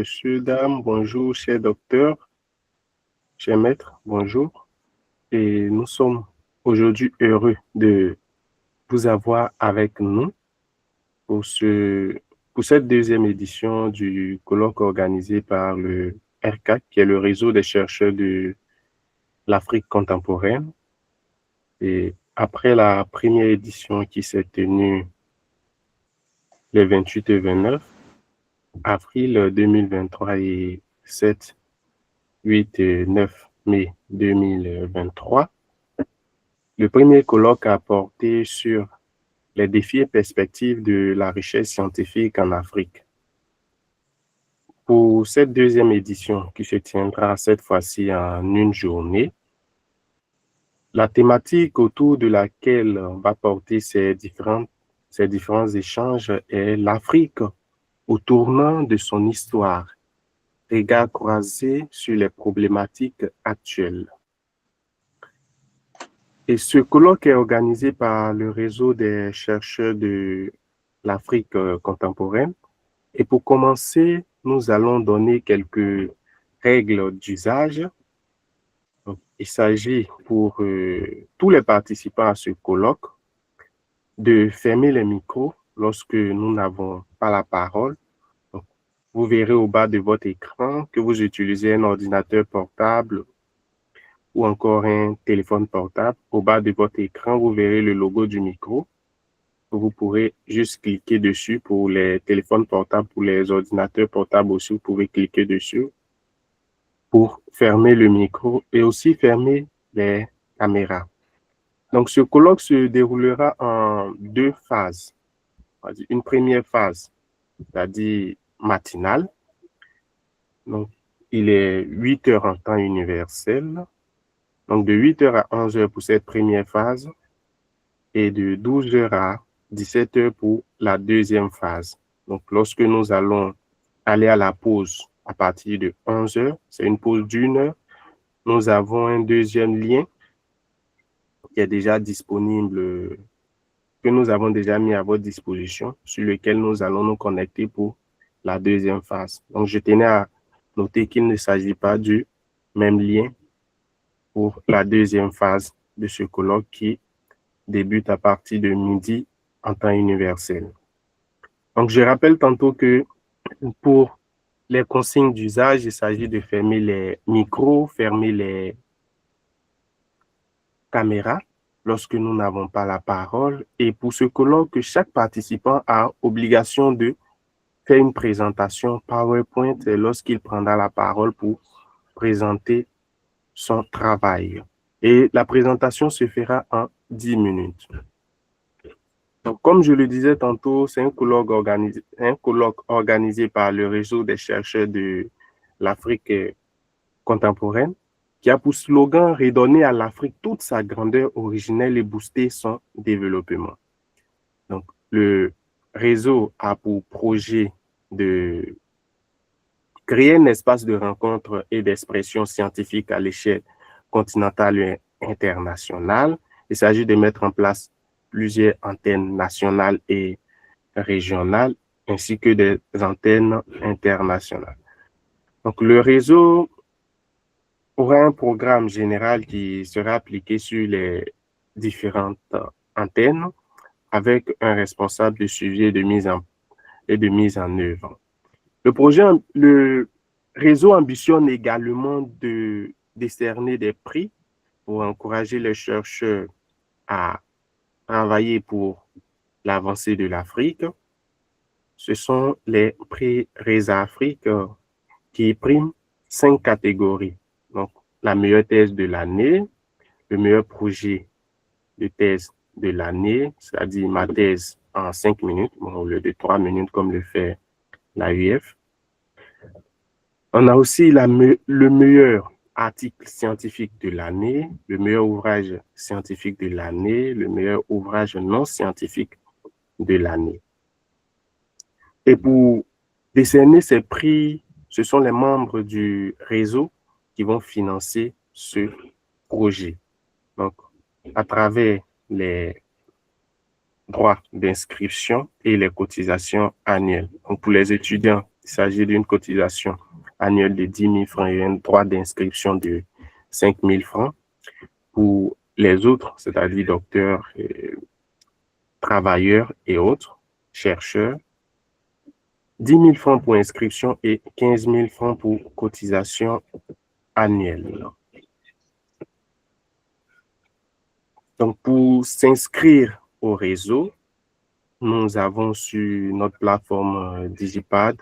monsieur, dame, bonjour, cher docteur, cher maître, bonjour. Et nous sommes aujourd'hui heureux de vous avoir avec nous pour, pour cette deuxième édition du colloque organisé par le RCAC, qui est le réseau des chercheurs de l'Afrique contemporaine. Et après la première édition qui s'est tenue les 28 et 29 avril 2023 et 7, 8 et 9 mai 2023, le premier colloque a porté sur les défis et perspectives de la recherche scientifique en Afrique. Pour cette deuxième édition qui se tiendra cette fois-ci en une journée, la thématique autour de laquelle on va porter ces différents échanges est l'Afrique au tournant de son histoire, regard croisé sur les problématiques actuelles. Et ce colloque est organisé par le réseau des chercheurs de l'Afrique contemporaine. Et pour commencer, nous allons donner quelques règles d'usage. Il s'agit pour tous les participants à ce colloque de fermer les micros lorsque nous n'avons pas la parole. Donc, vous verrez au bas de votre écran que vous utilisez un ordinateur portable ou encore un téléphone portable. Au bas de votre écran, vous verrez le logo du micro. Vous pourrez juste cliquer dessus pour les téléphones portables, pour les ordinateurs portables aussi, vous pouvez cliquer dessus pour fermer le micro et aussi fermer les caméras. Donc, ce colloque se déroulera en deux phases. Une première phase, c'est-à-dire matinale. Donc, il est 8 heures en temps universel. Donc, de 8 heures à 11 heures pour cette première phase et de 12 heures à 17 heures pour la deuxième phase. Donc, lorsque nous allons aller à la pause à partir de 11 heures, c'est une pause d'1 heure, nous avons un deuxième lien qui est déjà disponible, que nous avons déjà mis à votre disposition, sur lequel nous allons nous connecter pour la deuxième phase. Donc, je tenais à noter qu'il ne s'agit pas du même lien pour la deuxième phase de ce colloque qui débute à partir de midi en temps universel. Donc, je rappelle tantôt que pour les consignes d'usage, il s'agit de fermer les micros, fermer les caméras lorsque nous n'avons pas la parole. Et pour ce colloque, chaque participant a obligation de faire une présentation PowerPoint lorsqu'il prendra la parole pour présenter son travail. Et la présentation se fera en 10 minutes. Donc, comme je le disais tantôt, c'est un colloque organisé par le réseau des chercheurs de l'Afrique contemporaine qui a pour slogan « Redonner à l'Afrique toute sa grandeur originelle et booster son développement ». Donc, le réseau a pour projet de créer un espace de rencontre et d'expression scientifique à l'échelle continentale et internationale. Il s'agit de mettre en place plusieurs antennes nationales et régionales, ainsi que des antennes internationales. Donc, le réseau aura un programme général qui sera appliqué sur les différentes antennes avec un responsable de suivi et de mise en œuvre. Le réseau ambitionne également de décerner des prix pour encourager les chercheurs à travailler pour l'avancée de l'Afrique. Ce sont les prix RESA Afrique qui priment 5 catégories. Donc, la meilleure thèse de l'année, le meilleur projet de thèse de l'année, c'est-à-dire ma thèse en 5 minutes, au lieu de 3 minutes comme le fait l'AUF. On a aussi le meilleur article scientifique de l'année, le meilleur ouvrage scientifique de l'année, le meilleur ouvrage non scientifique de l'année. Et pour décerner ces prix, ce sont les membres du réseau qui vont financer ce projet. Donc, à travers les droits d'inscription et les cotisations annuelles. Donc, pour les étudiants Il s'agit d'une cotisation annuelle de 10 000 francs et un droit d'inscription de 5 000 francs. Pour les autres, c'est-à-dire docteurs, travailleurs et autres, chercheurs, 10 000 francs pour inscription et 15 000 francs pour cotisation annuelle. Donc, pour s'inscrire au réseau, nous avons sur notre plateforme Digipad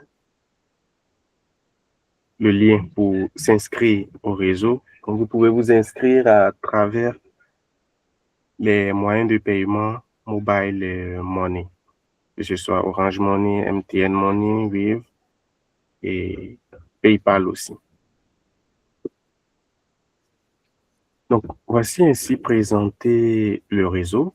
le lien pour s'inscrire au réseau. Donc, vous pouvez vous inscrire à travers les moyens de paiement mobile money, que ce soit Orange Money, MTN Money, Wave et PayPal aussi. Donc, voici ainsi présenté le réseau.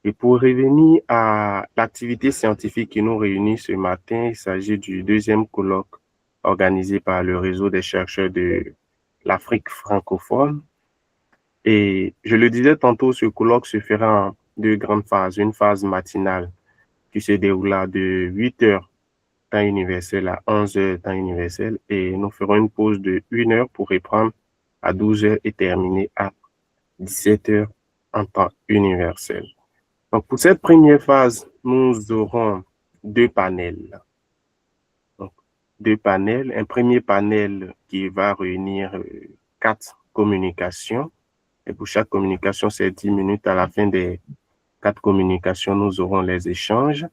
Et pour revenir à l'activité scientifique qui nous réunit ce matin, il s'agit du deuxième colloque organisé par le réseau des chercheurs de l'Afrique francophone. Et je le disais tantôt, ce colloque se fera en deux grandes phases. Une phase matinale qui se déroulera de 8 heures temps universel à 11 heures temps universel. Et nous ferons une pause de 1 heure pour reprendre à 12 heures et terminer à 17 heures en temps universel. Donc, pour cette première phase, nous aurons deux panels. Donc, deux panels. Un premier panel qui va réunir 4 communications. Et pour chaque communication, c'est 10 minutes. À la fin des 4 communications, nous aurons les échanges.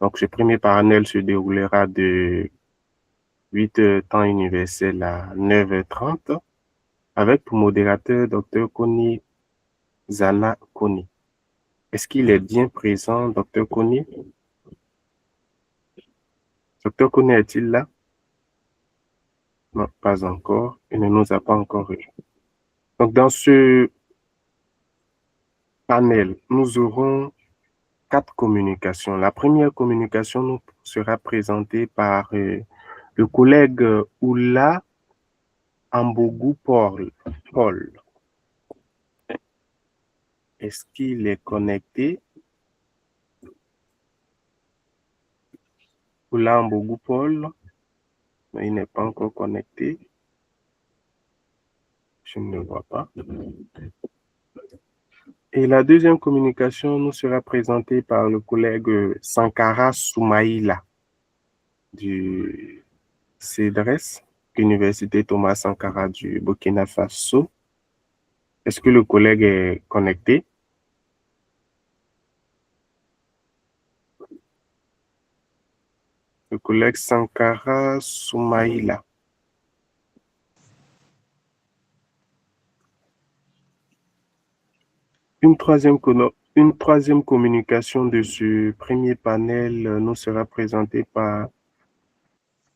Donc, ce premier panel se déroulera de 8 heures temps universel à 9h30 avec pour modérateur Dr Koni Zana Koni. Est-ce qu'il est bien présent, Dr Koni? Dr Koni est-il là? Non, pas encore. Il ne nous a pas encore rejoint. Donc, dans ce panel, nous aurons 4 communications. La première communication nous sera présentée par le collègue Oula Ambogou Paul. Est-ce qu'il est connecté? Oula Ambogou Paul. Mais il n'est pas encore connecté. Je ne le vois pas. Et la deuxième communication nous sera présentée par le collègue Sankara Soumaïla du CEDRES, Université Thomas Sankara du Burkina Faso. Est-ce que le collègue est connecté? Le collègue Sankara Soumaïla. Une troisième communication de ce premier panel nous sera présentée par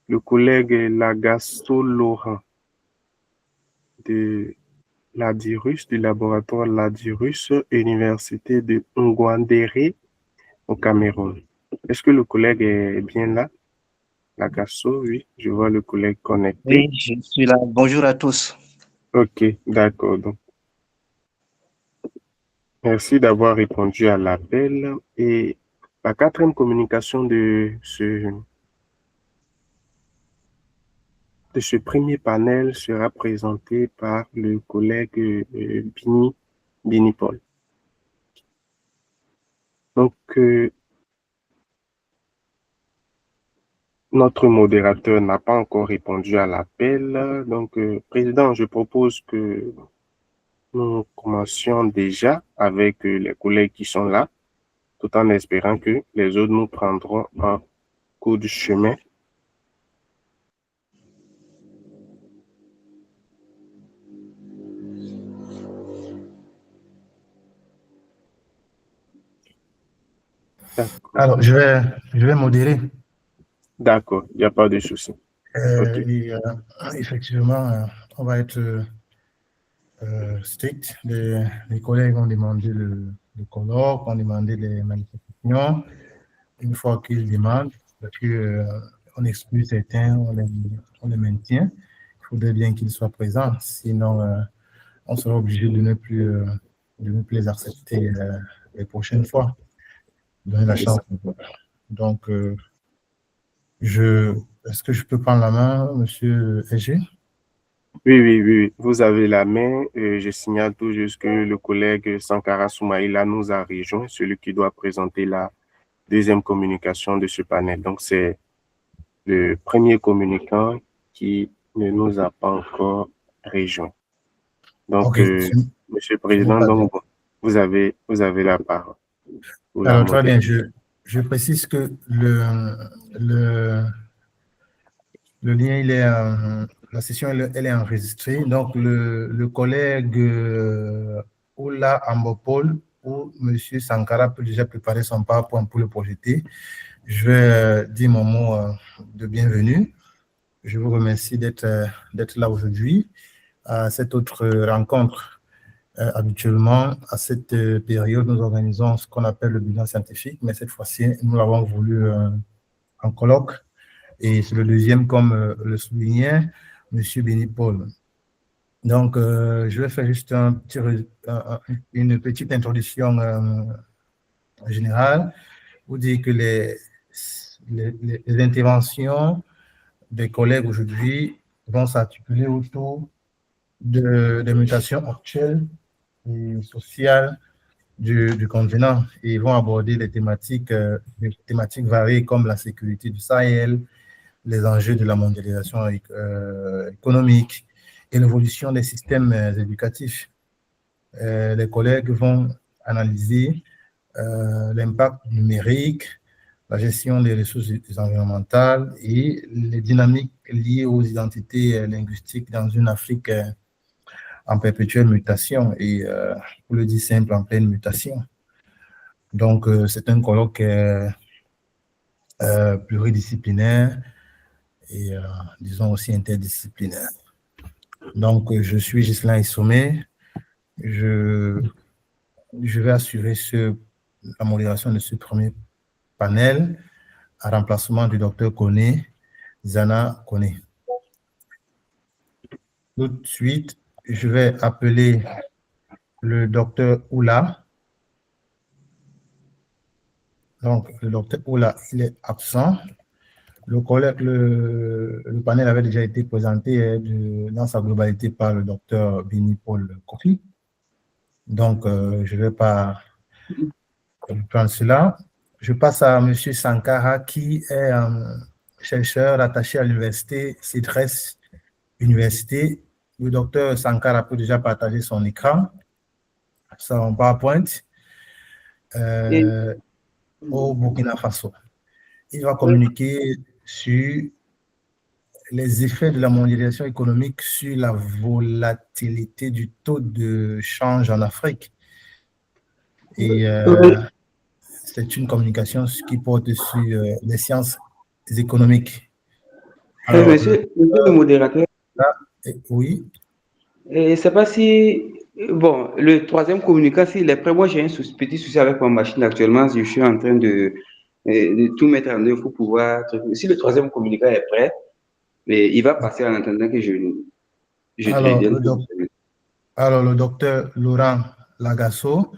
le collègue Lagasso Laurent de l'Adirus, du laboratoire L'Adirus, Université de Ngouandéré au Cameroun. Est-ce que le collègue est bien là? Lagasso, oui, je vois le collègue connecté. Oui, je suis là. Bonjour à tous. Ok, d'accord. Donc, merci d'avoir répondu à l'appel. Et la quatrième communication de ce premier panel sera présentée par le collègue Bini Paul. Donc, notre modérateur n'a pas encore répondu à l'appel. Donc, Président, je propose que nous commencions déjà avec les collègues qui sont là, tout en espérant que les autres nous prendront en cours du chemin. Alors, je vais modérer. D'accord, il n'y a pas de souci. Okay. Effectivement, on va être strict. Les collègues ont demandé le colloque, ont demandé les manifestations. Une fois qu'ils demandent, parce que on exclut certains, on les maintient. Il faudrait bien qu'ils soient présents, sinon on sera obligé de ne plus les accepter les prochaines fois. Donner la chance. Donc, je est-ce que je peux prendre la main, Monsieur Egé? Oui, oui, oui, oui. Vous avez la main. Je signale tout juste que le collègue Sankara Soumaïla nous a rejoint, celui qui doit présenter la deuxième communication de ce panel. Donc, c'est le premier communicant qui ne nous a pas encore rejoint. Donc, Ok, Monsieur le ce n'est Président, pas bien. donc, vous avez la parole pour la Alors, très bien, modération. je précise que le, le lien, la session, elle est enregistrée. Donc, le collègue Oula Ambopol ou M. Sankara peut déjà préparer son PowerPoint pour le projeter. Je vais dire mon mot de bienvenue. Je vous remercie d'être là aujourd'hui à cette autre rencontre. Habituellement, à cette période, nous organisons ce qu'on appelle le bilan scientifique, mais cette fois-ci, nous l'avons voulu en colloque. Et c'est le deuxième, comme le soulignait M. Benny-Paul. Donc, je vais faire juste une petite introduction générale pour dire que les interventions des collègues aujourd'hui vont s'articuler autour des mutations actuelles et sociales du continent et vont aborder des thématiques variées comme la sécurité du Sahel, les enjeux de la mondialisation économique et l'évolution des systèmes éducatifs. Les collègues vont analyser l'impact numérique, la gestion des ressources environnementales et les dynamiques liées aux identités linguistiques dans une Afrique en perpétuelle mutation et, pour le dire simple, en pleine mutation. Donc, c'est un colloque pluridisciplinaire et, disons, aussi interdisciplinaire. Donc, je suis Ghislain Issomé. Je vais assurer la modération de ce premier panel en remplacement du docteur Koné, Zana Koné. Tout de suite, je vais appeler le docteur Oula. Donc, le docteur Oula, il est absent. Le panel avait déjà été présenté dans sa globalité par le docteur Benny-Paul Kofi. Donc, je ne vais pas prendre cela. Je passe à M. Sankara, qui est chercheur attaché à l'université CIDRES Université. Le docteur Sankara peut déjà partager son écran, son PowerPoint, au Burkina Faso. Il va communiquer sur les effets de la mondialisation économique sur la volatilité du taux de change en Afrique. Et c'est une communication qui porte sur les sciences économiques. Alors, monsieur le modérateur, oui. je ne sais pas si, bon, le troisième communicant, s'il est prêt, moi j'ai un petit souci avec ma machine actuellement, je suis en train de tout mettre en œuvre pour pouvoir, si le troisième communicant est prêt, mais il va passer en attendant que je alors, le docteur Laurent Lagasso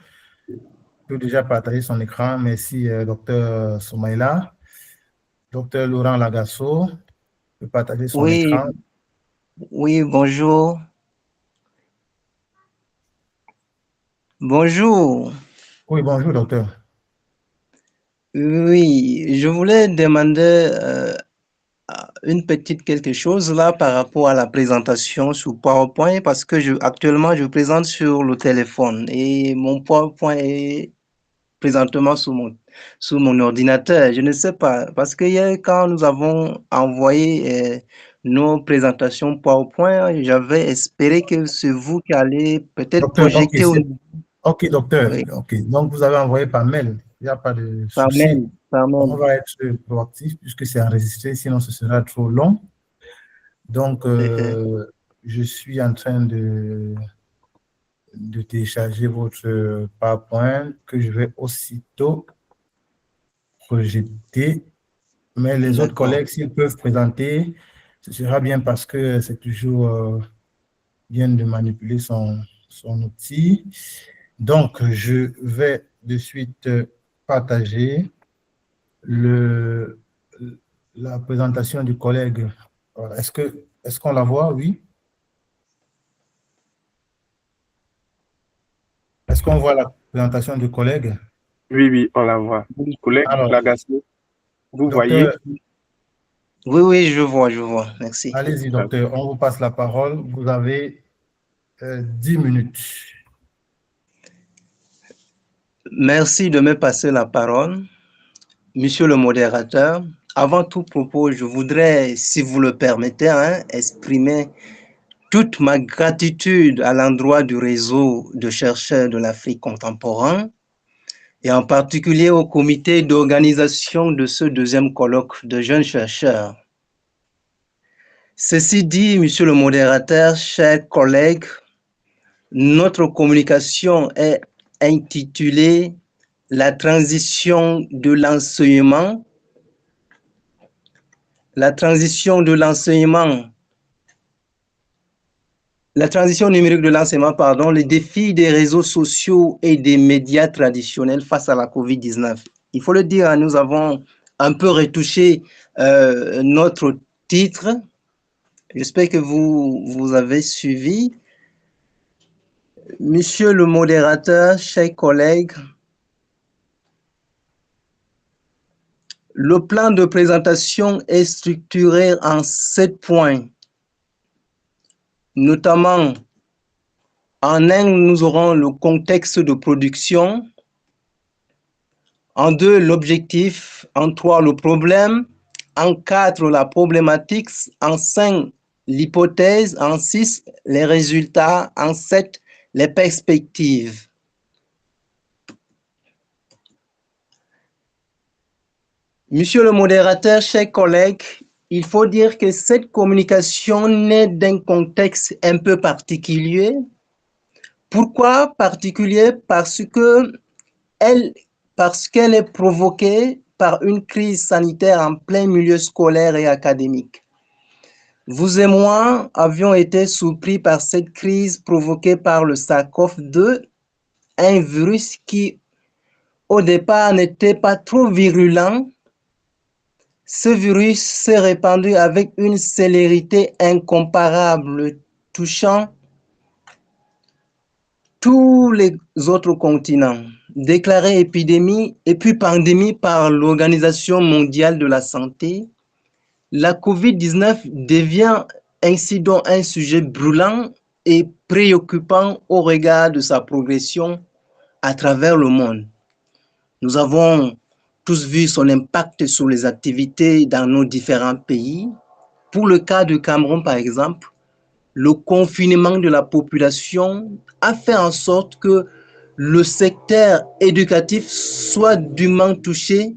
peut déjà partager son écran. Merci, docteur Soumaïla. Docteur Laurent Lagasso peut partager son écran. Oui, bonjour. Bonjour. Oui, bonjour, docteur. Oui, je voulais demander une petite quelque chose là par rapport à la présentation sur PowerPoint parce que actuellement je présente sur le téléphone et mon PowerPoint est présentement sur mon ordinateur. Je ne sais pas parce que hier quand nous avons envoyé nos présentations PowerPoint, j'avais espéré que c'est vous qui allez peut-être projeter Ok, docteur. Oui. Ok, donc vous avez envoyé par mail. Il n'y a pas de Par souci. mail. On va être proactif puisque c'est enregistré, sinon ce sera trop long. Donc, je suis en train de télécharger votre PowerPoint que je vais aussitôt projeter. Mais les autres collègues, s'ils peuvent présenter, ce sera bien parce que c'est toujours bien de manipuler son outil. Donc, je vais de suite partager la présentation du collègue. Voilà. Est-ce qu'on la voit? Oui. Est-ce qu'on voit la présentation du collègue? Oui, oui, on la voit. Collègue Alors, Lagacé, vous voyez? docteur, Oui, oui, je vois. Merci. allez-y, docteur, on vous passe la parole. Vous avez 10 minutes. Merci de me passer la parole. Monsieur le modérateur, avant tout propos, je voudrais, si vous le permettez, exprimer toute ma gratitude à l'endroit du réseau de chercheurs de l'Afrique contemporaine et en particulier au comité d'organisation de ce deuxième colloque de jeunes chercheurs. Ceci dit, monsieur le modérateur, chers collègues, notre communication est intitulée « La transition de l'enseignement ». La transition numérique de l'enseignement, les défis des réseaux sociaux et des médias traditionnels face à la COVID-19. Il faut le dire, nous avons un peu retouché notre titre. J'espère que vous avez suivi. Monsieur le modérateur, chers collègues, le plan de présentation est structuré en 7 points. Notamment, en 1, nous aurons le contexte de production. En 2, l'objectif. En 3, le problème. En 4, la problématique. En 5, l'hypothèse. En 6, les résultats. En 7, les perspectives. Monsieur le modérateur, chers collègues, il faut dire que cette communication naît d'un contexte un peu particulier. Pourquoi particulier? Parce qu'elle est provoquée par une crise sanitaire en plein milieu scolaire et académique. Vous et moi avions été surpris par cette crise provoquée par le SARS-CoV-2, un virus qui, au départ, n'était pas trop virulent. Ce virus s'est répandu avec une célérité incomparable, touchant tous les autres continents. Déclarée épidémie et puis pandémie par l'Organisation mondiale de la santé, la COVID-19 devient ainsi donc un sujet brûlant et préoccupant au regard de sa progression à travers le monde. Nous avons tous vu son impact sur les activités dans nos différents pays. Pour le cas du Cameroun, par exemple, le confinement de la population a fait en sorte que le secteur éducatif soit durement touché,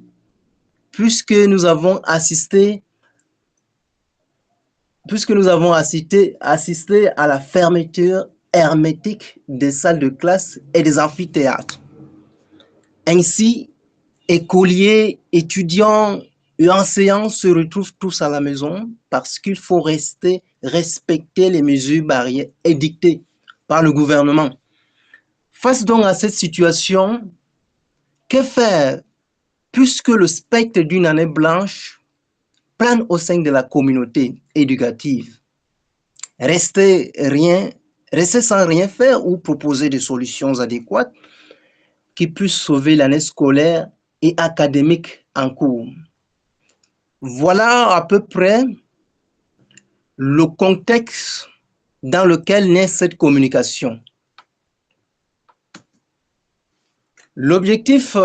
puisque nous avons assisté à la fermeture hermétique des salles de classe et des amphithéâtres. Ainsi, écoliers, étudiants et enseignants se retrouvent tous à la maison parce qu'il faut respecter les mesures barrières édictées par le gouvernement. Face donc à cette situation, que faire puisque le spectre d'une année blanche plane au sein de la communauté éducative? Rester sans rien faire ou proposer des solutions adéquates qui puissent sauver l'année scolaire et académique en cours. Voilà à peu près le contexte dans lequel naît cette communication. L'objectif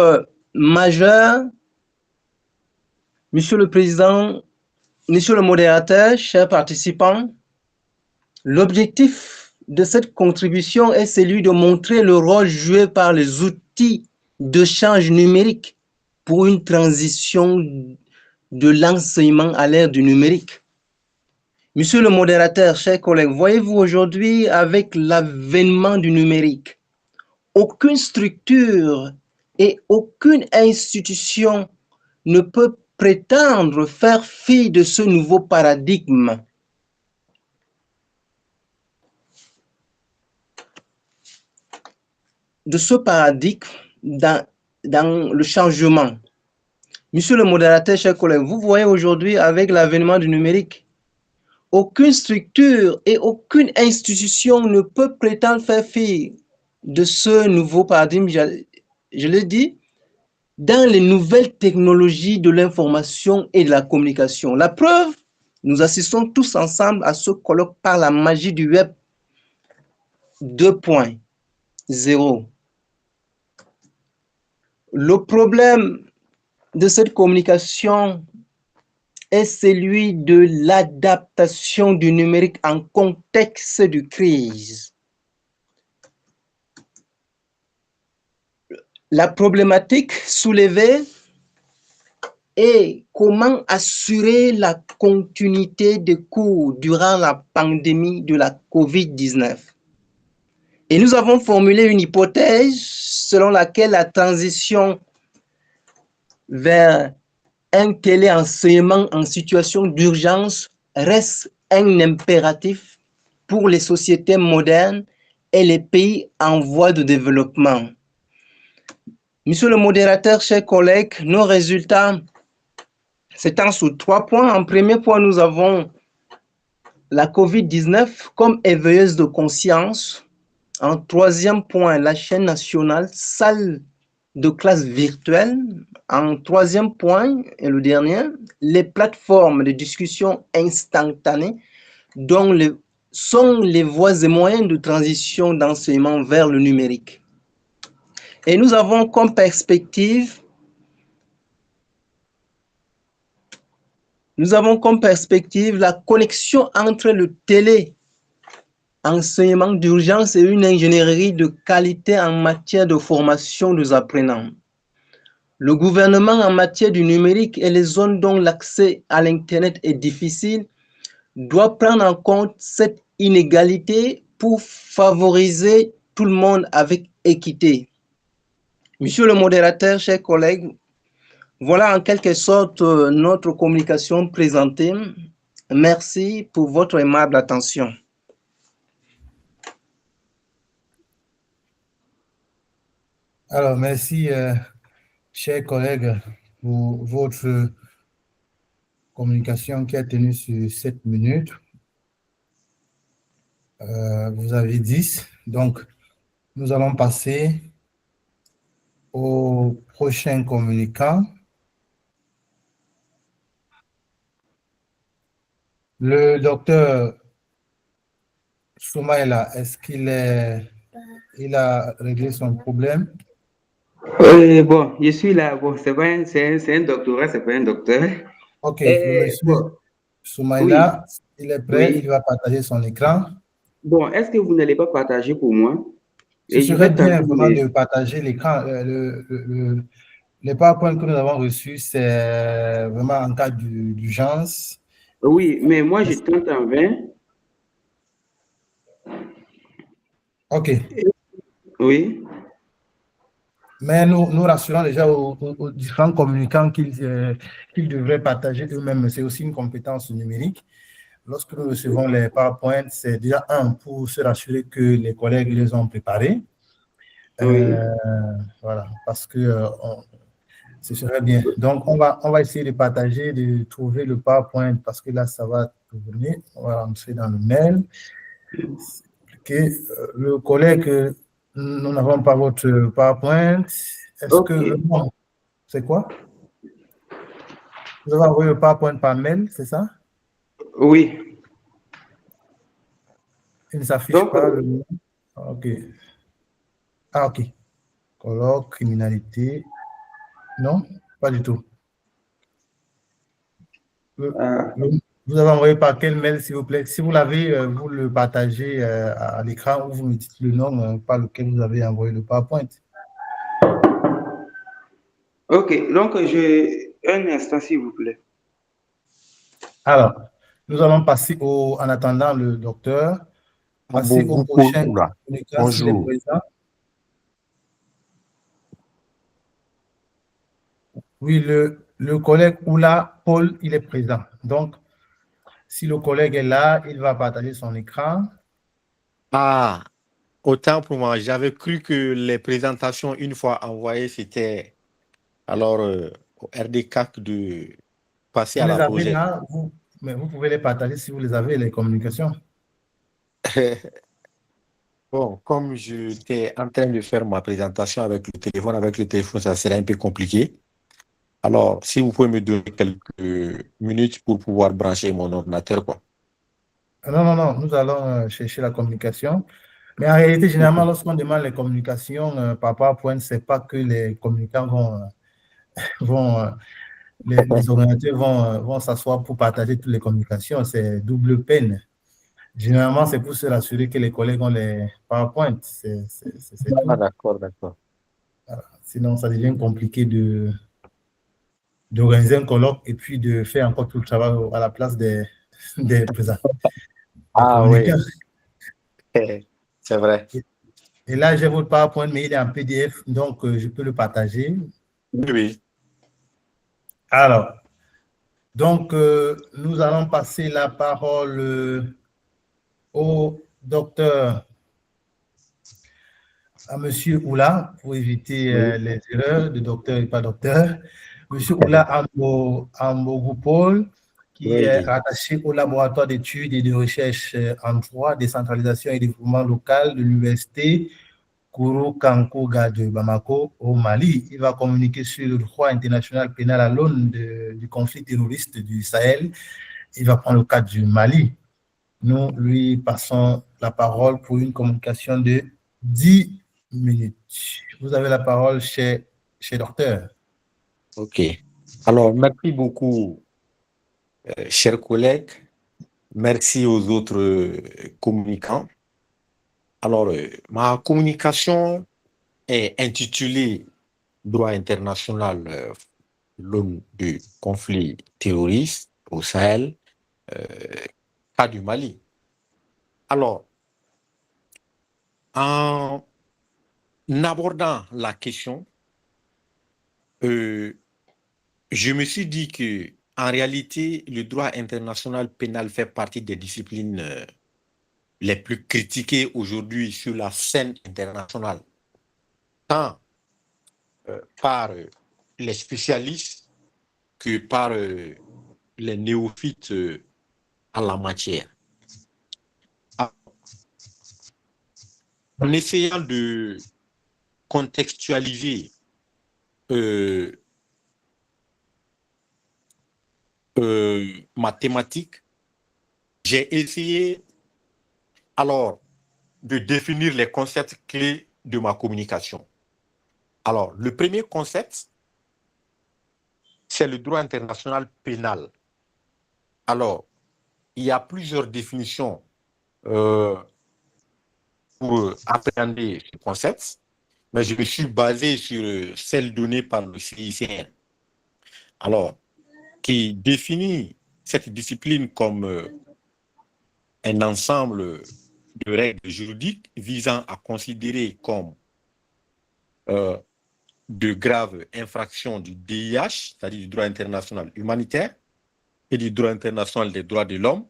majeur, Monsieur le Président, Monsieur le modérateur, chers participants, l'objectif de cette contribution est celui de montrer le rôle joué par les outils d'échange numérique pour une transition de l'enseignement à l'ère du numérique. Monsieur le modérateur, chers collègues, voyez-vous aujourd'hui avec l'avènement du numérique, aucune structure et aucune institution ne peut prétendre faire fi de ce nouveau paradigme. Dans le changement. Monsieur le modérateur, chers collègues, vous voyez aujourd'hui avec l'avènement du numérique, aucune structure et aucune institution ne peut prétendre faire fi de ce nouveau paradigme, je l'ai dit, dans les nouvelles technologies de l'information et de la communication. La preuve, nous assistons tous ensemble à ce colloque par la magie du web 2.0. Le problème de cette communication est celui de l'adaptation du numérique en contexte de crise. La problématique soulevée est comment assurer la continuité des cours durant la pandémie de la COVID-19. Et nous avons formulé une hypothèse selon laquelle la transition vers un téléenseignement en situation d'urgence reste un impératif pour les sociétés modernes et les pays en voie de développement. Monsieur le modérateur, chers collègues, nos résultats s'étendent sur 3 points. En premier point, nous avons la COVID-19 comme éveilleuse de conscience. En troisième point, la chaîne nationale, salle de classe virtuelle. En troisième point, et le dernier, les plateformes de discussion instantanée dont sont les voies et moyens de transition d'enseignement vers le numérique. Et nous avons comme perspective la connexion entre le téléenseignement d'urgence et une ingénierie de qualité en matière de formation des apprenants. Le gouvernement en matière du numérique et les zones dont l'accès à l'Internet est difficile doit prendre en compte cette inégalité pour favoriser tout le monde avec équité. Monsieur le modérateur, chers collègues, voilà en quelque sorte notre communication présentée. Merci pour votre aimable attention. Alors, merci, chers collègues, pour votre communication qui a tenu sur 7 minutes. Vous avez 10. Donc, nous allons passer au prochain communicant. Le docteur Soumaïla, est-ce qu'il a réglé son problème? Bon, je suis là. Bon, c'est un doctorat, c'est pas un docteur. Ok, le monsieur Bon, Soumaïla, oui, il est prêt, oui. il va partager son écran. Bon, est-ce que vous n'allez pas partager pour moi? Ce Et je serait vais bien tenter vraiment de... de partager l'écran. Les PowerPoint que nous avons reçus, c'est vraiment en cas d'urgence. Oui, mais moi, je tente en vain. Ok. Oui. Mais nous rassurons déjà aux différents communicants qu'ils devraient partager eux-mêmes. C'est aussi une compétence numérique. Lorsque nous recevons les PowerPoint, c'est déjà pour se rassurer que les collègues les ont préparés. Oui. Voilà, parce que ce serait bien. Donc, on va essayer de partager, de trouver le PowerPoint parce que là, ça va tourner. On va rentrer dans le mail. Le collègue, nous n'avons pas votre PowerPoint. Est-ce que le nom, c'est quoi? Vous avez envoyé le PowerPoint par mail, c'est ça? Oui. Il ne s'affiche Donc, pas le nom. OK. Ah, OK. Colloque, criminalité. Non, pas du tout. Vous avez envoyé par quel mail, s'il vous plaît? Si vous l'avez, vous le partagez à l'écran ou vous me dites le nom par lequel vous avez envoyé le PowerPoint. OK. Donc, un instant, s'il vous plaît. Alors, nous allons passer en attendant le docteur, passer au prochain communicant s'il est présent. Oui, le collègue Oula Paul, il est présent. Donc, si le collègue est là, il va partager son écran. Ah, autant pour moi. J'avais cru que les présentations, une fois envoyées, c'était... Alors, au RD4 de passer Vous à les la avez projet. là, mais vous pouvez les partager si vous les avez, les communications. Bon, comme j'étais en train de faire ma présentation avec le téléphone, ça serait un peu compliqué. Alors, si vous pouvez me donner quelques minutes pour pouvoir brancher mon ordinateur, quoi. Non, non, non, nous allons chercher la communication. Mais en réalité, généralement, lorsqu'on demande les communications par PowerPoint, ce n'est pas que les communicants vont les ordinateurs vont s'asseoir pour partager toutes les communications. C'est double peine. Généralement, c'est pour se rassurer que les collègues ont les PowerPoint. C'est Ah, tout. d'accord, d'accord. Sinon, ça devient compliqué d'organiser un colloque et puis de faire encore tout le travail à la place des Ah communicants. oui, c'est vrai. Et là, j'ai votre PowerPoint, mais il est en PDF, donc je peux le partager. Oui, oui. Alors, donc, nous allons passer la parole au docteur, à Monsieur Oula, pour éviter Oui. les erreurs de docteur et pas docteur. Monsieur Oula Ambogoupol, qui est Oui. rattaché au laboratoire d'études et de recherche en droit, décentralisation et développement local de l'université Kourou Kankouga de Bamako au Mali. Il va communiquer sur le droit international pénal à l'aune du conflit terroriste du Sahel. Il va prendre le cas du Mali. Nous lui passons la parole pour une communication de 10 minutes. Vous avez la parole, cher docteur. OK. Alors, merci beaucoup, chers collègues. Merci aux autres communicants. Alors, ma communication est intitulée Droit international, l'aune du conflit terroriste au Sahel, cas du Mali. Alors, en abordant la question, je me suis dit que en réalité, le droit international pénal fait partie des disciplines les plus critiquées aujourd'hui sur la scène internationale, tant par les spécialistes que par les néophytes en la matière. En essayant de contextualiser ma thématique, j'ai essayé alors de définir les concepts clés de ma communication. Alors, le premier concept, c'est le droit international pénal. Alors, il y a plusieurs définitions pour appréhender ce concept, mais je me suis basé sur celle donnée par le CICR. Alors, qui définit cette discipline comme un ensemble de règles juridiques visant à considérer comme de graves infractions du DIH, c'est-à-dire du droit international humanitaire, et du droit international des droits de l'homme,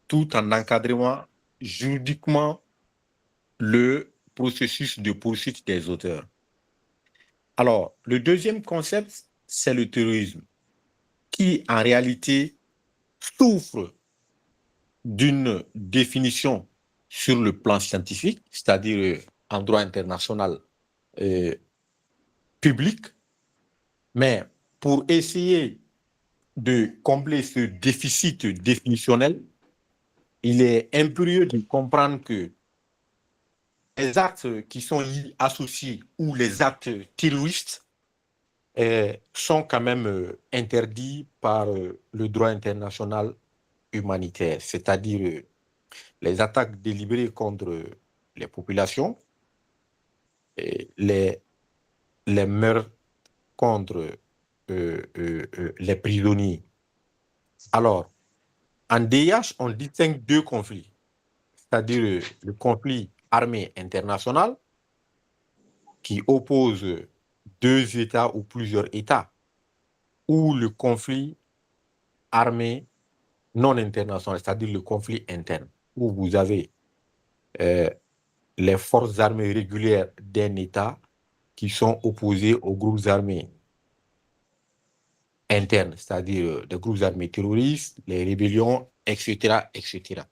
tout en encadrant juridiquement le processus de poursuite des auteurs. Alors, le deuxième concept, c'est le terrorisme, qui en réalité souffre d'une définition sur le plan scientifique, c'est-à-dire en droit international public, mais pour essayer de combler ce déficit définitionnel, il est impérieux de comprendre que les actes qui sont associés ou les actes terroristes sont quand même interdits par le droit international humanitaire, c'est-à-dire les attaques délibérées contre les populations, et les meurtres contre les prisonniers. Alors, en DIH, on distingue deux conflits, c'est-à-dire le conflit armé international qui oppose deux États ou plusieurs États, ou le conflit armé non international, c'est-à-dire le conflit interne, où vous avez les forces armées régulières d'un État qui sont opposées aux groupes armés internes, c'est-à-dire des groupes armés terroristes, les rébellions, etc., etc.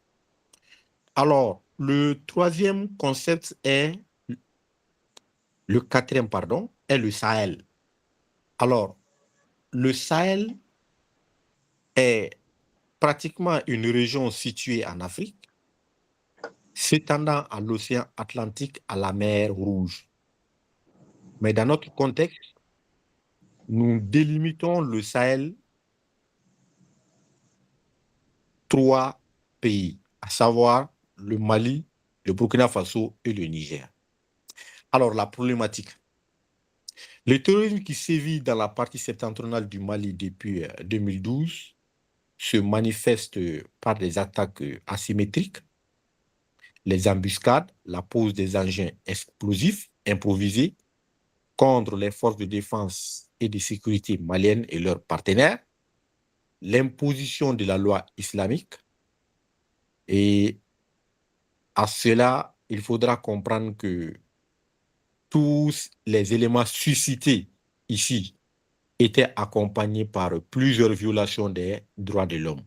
Alors, le quatrième, pardon, est le Sahel. Alors, le Sahel est pratiquement une région située en Afrique, s'étendant à l'océan Atlantique, à la mer Rouge. Mais dans notre contexte, nous délimitons le Sahel 3 pays, à savoir le Mali, le Burkina Faso et le Niger. Alors, la problématique. Le terrorisme qui sévit dans la partie septentrionale du Mali depuis 2012 se manifeste par des attaques asymétriques, les embuscades, la pose des engins explosifs improvisés contre les forces de défense et de sécurité maliennes et leurs partenaires, l'imposition de la loi islamique. Et à cela, il faudra comprendre que tous les éléments suscités ici étaient accompagnés par plusieurs violations des droits de l'homme.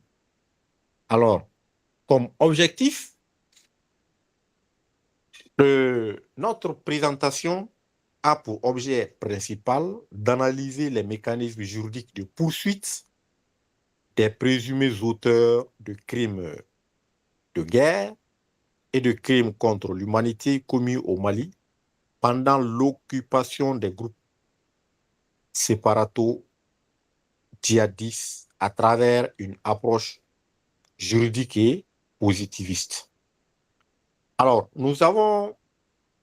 Alors, comme objectif, notre présentation a pour objet principal d'analyser les mécanismes juridiques de poursuite des présumés auteurs de crimes de guerre et de crimes contre l'humanité commis au Mali pendant l'occupation des groupes séparato-djihadistes à travers une approche juridique et positiviste. Alors, nous avons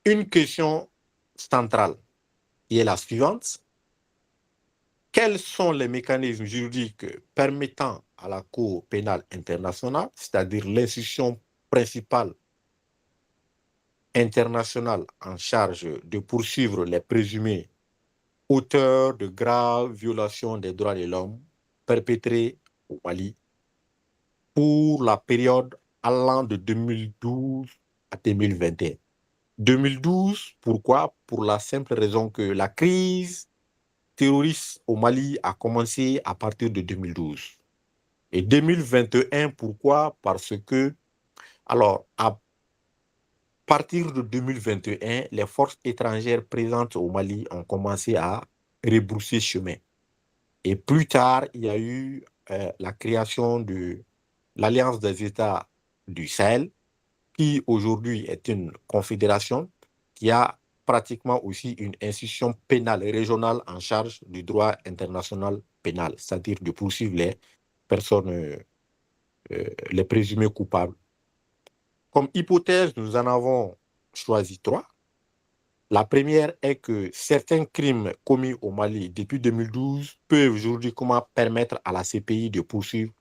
une question centrale qui est la suivante. Quels sont les mécanismes juridiques permettant à la Cour pénale internationale, c'est-à-dire l'institution principale internationale en charge de poursuivre les présumés auteurs de graves violations des droits de l'homme perpétrées au Mali pour la période allant de 2012 à 2021. 2012, pourquoi? Pour la simple raison que la crise terroriste au Mali a commencé à partir de 2012. Et 2021, pourquoi? Parce que, alors, à partir de 2021, les forces étrangères présentes au Mali ont commencé à rebrousser chemin. Et plus tard, il y a eu la création de l'Alliance des États du Sahel, qui aujourd'hui est une confédération qui a pratiquement aussi une institution pénale régionale en charge du droit international pénal, c'est-à-dire de poursuivre les personnes, les présumés coupables. Comme hypothèse, nous en avons choisi 3. La première est que certains crimes commis au Mali depuis 2012 peuvent juridiquement permettre à la CPI de poursuivre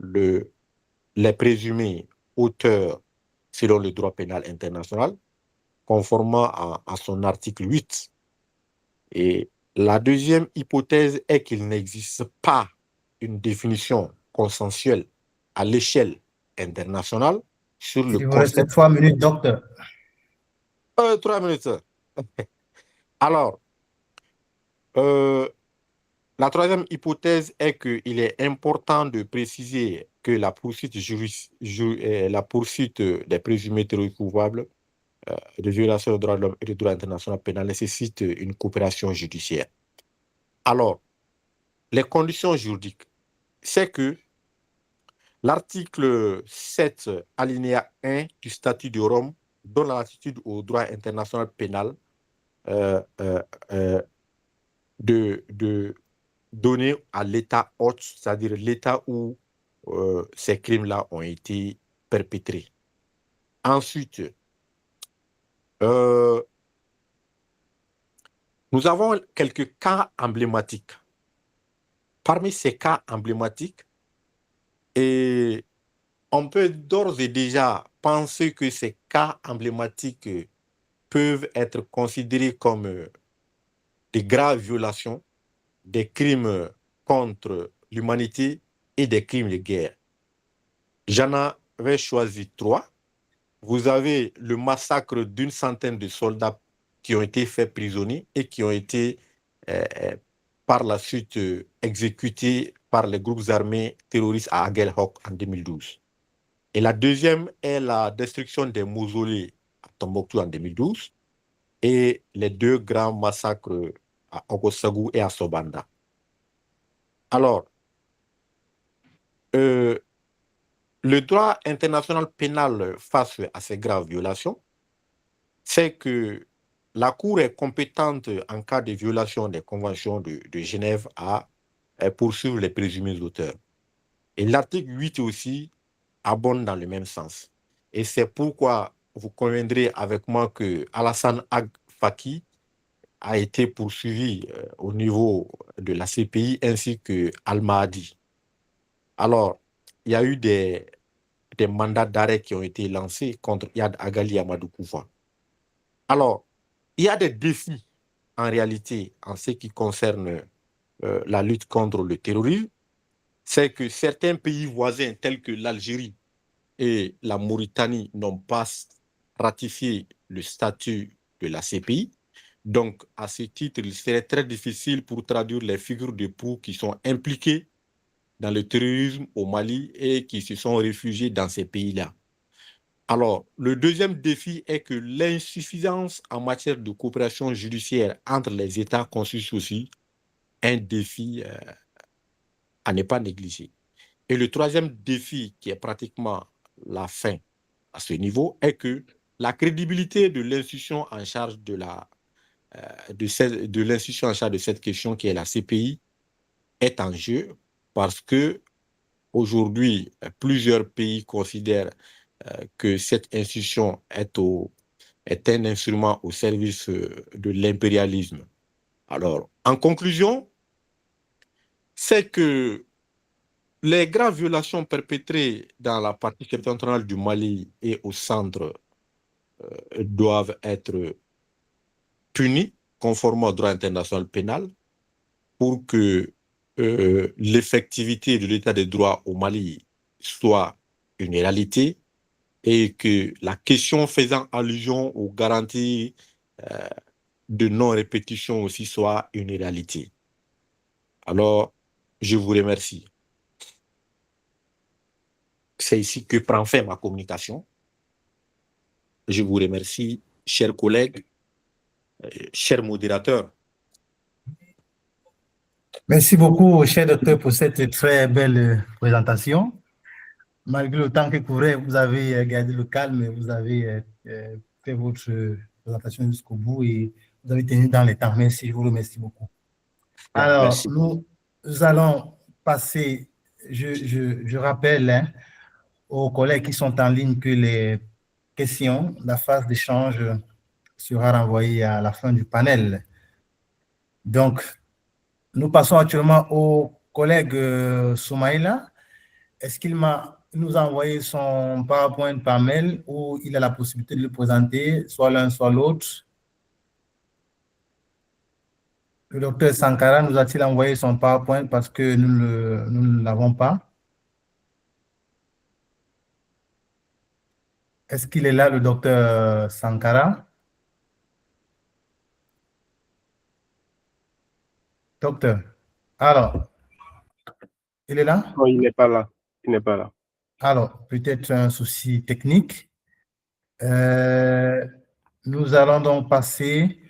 les présumés auteurs selon le droit pénal international, conformément à son article 8. Et la deuxième hypothèse est qu'il n'existe pas une définition consensuelle à l'échelle internationale sur le Il vous reste concept... 3 minutes, docteur. 3 minutes. Alors, la troisième hypothèse est qu'il est important de préciser que la poursuite des présumés terroristes coupables de violation des droits de l'homme et du droit international pénal nécessite une coopération judiciaire. Alors, les conditions juridiques, c'est que l'article 7, alinéa 1 du statut de Rome donne la latitude au droit international pénal de donner à l'État hôte, c'est-à-dire l'État où ces crimes-là ont été perpétrés. Ensuite, nous avons quelques cas emblématiques. Parmi ces cas emblématiques, et on peut d'ores et déjà penser que ces cas emblématiques peuvent être considérés comme des graves violations, des crimes contre l'humanité et des crimes de guerre. J'en avais choisi 3. Vous avez le massacre d'100 de soldats qui ont été faits prisonniers et qui ont été par la suite exécuté par les groupes armés terroristes à Aguelhok en 2012. Et la deuxième est la destruction des mausolées à Tombouctou en 2012 et les deux grands massacres à Ogosagou et à Sobanda. Alors, le droit international pénal face à ces graves violations, c'est que la Cour est compétente en cas de violation des conventions de Genève à poursuivre les présumés auteurs. Et l'article 8 aussi abonde dans le même sens. Et c'est pourquoi vous conviendrez avec moi que Alassane Ag Faki a été poursuivi au niveau de la CPI ainsi que Al-Mahdi. Alors, il y a eu des mandats d'arrêt qui ont été lancés contre Yad Agali Amadou Koufa. Alors, il y a des défis en réalité en ce qui concerne la lutte contre le terrorisme. C'est que certains pays voisins tels que l'Algérie et la Mauritanie n'ont pas ratifié le statut de la CPI. Donc, à ce titre, il serait très difficile pour traduire les figures de proue qui sont impliquées dans le terrorisme au Mali et qui se sont réfugiés dans ces pays-là. Alors, le deuxième défi est que l'insuffisance en matière de coopération judiciaire entre les États constitue aussi un défi à ne pas négliger. Et le troisième défi, qui est pratiquement la fin à ce niveau, est que la crédibilité de l'institution en charge de l'institution en charge de cette question, qui est la CPI, est en jeu parce que aujourd'hui, plusieurs pays considèrent que cette institution est un instrument au service de l'impérialisme. Alors, en conclusion, c'est que les graves violations perpétrées dans la partie septentrionale du Mali et au centre doivent être punies conformément au droit international pénal pour que l'effectivité de l'état de droit au Mali soit une réalité et que la question faisant allusion aux garanties de non-répétition aussi soit une réalité. Alors, je vous remercie. C'est ici que prend fin ma communication. Je vous remercie, chers collègues, chers modérateurs. Merci beaucoup, cher docteur, pour cette très belle présentation. Malgré le temps que courait, vous avez gardé le calme, vous avez fait votre présentation jusqu'au bout et vous avez tenu dans les temps. Merci, je vous remercie beaucoup. Alors, Merci. nous allons passer, je rappelle aux collègues qui sont en ligne que les questions, la phase d'échange sera renvoyée à la fin du panel. Donc, nous passons actuellement au collègue Soumaïla. Est-ce qu'il nous a envoyé son PowerPoint par mail ou il a la possibilité de le présenter, soit l'un, soit l'autre? Le docteur Sankara nous a-t-il envoyé son PowerPoint parce que nous ne l'avons pas? Est-ce qu'il est là, le docteur Sankara? Docteur. Alors, il est là? Non, il n'est pas là. Il n'est pas là. Alors, peut-être un souci technique. Nous allons donc passer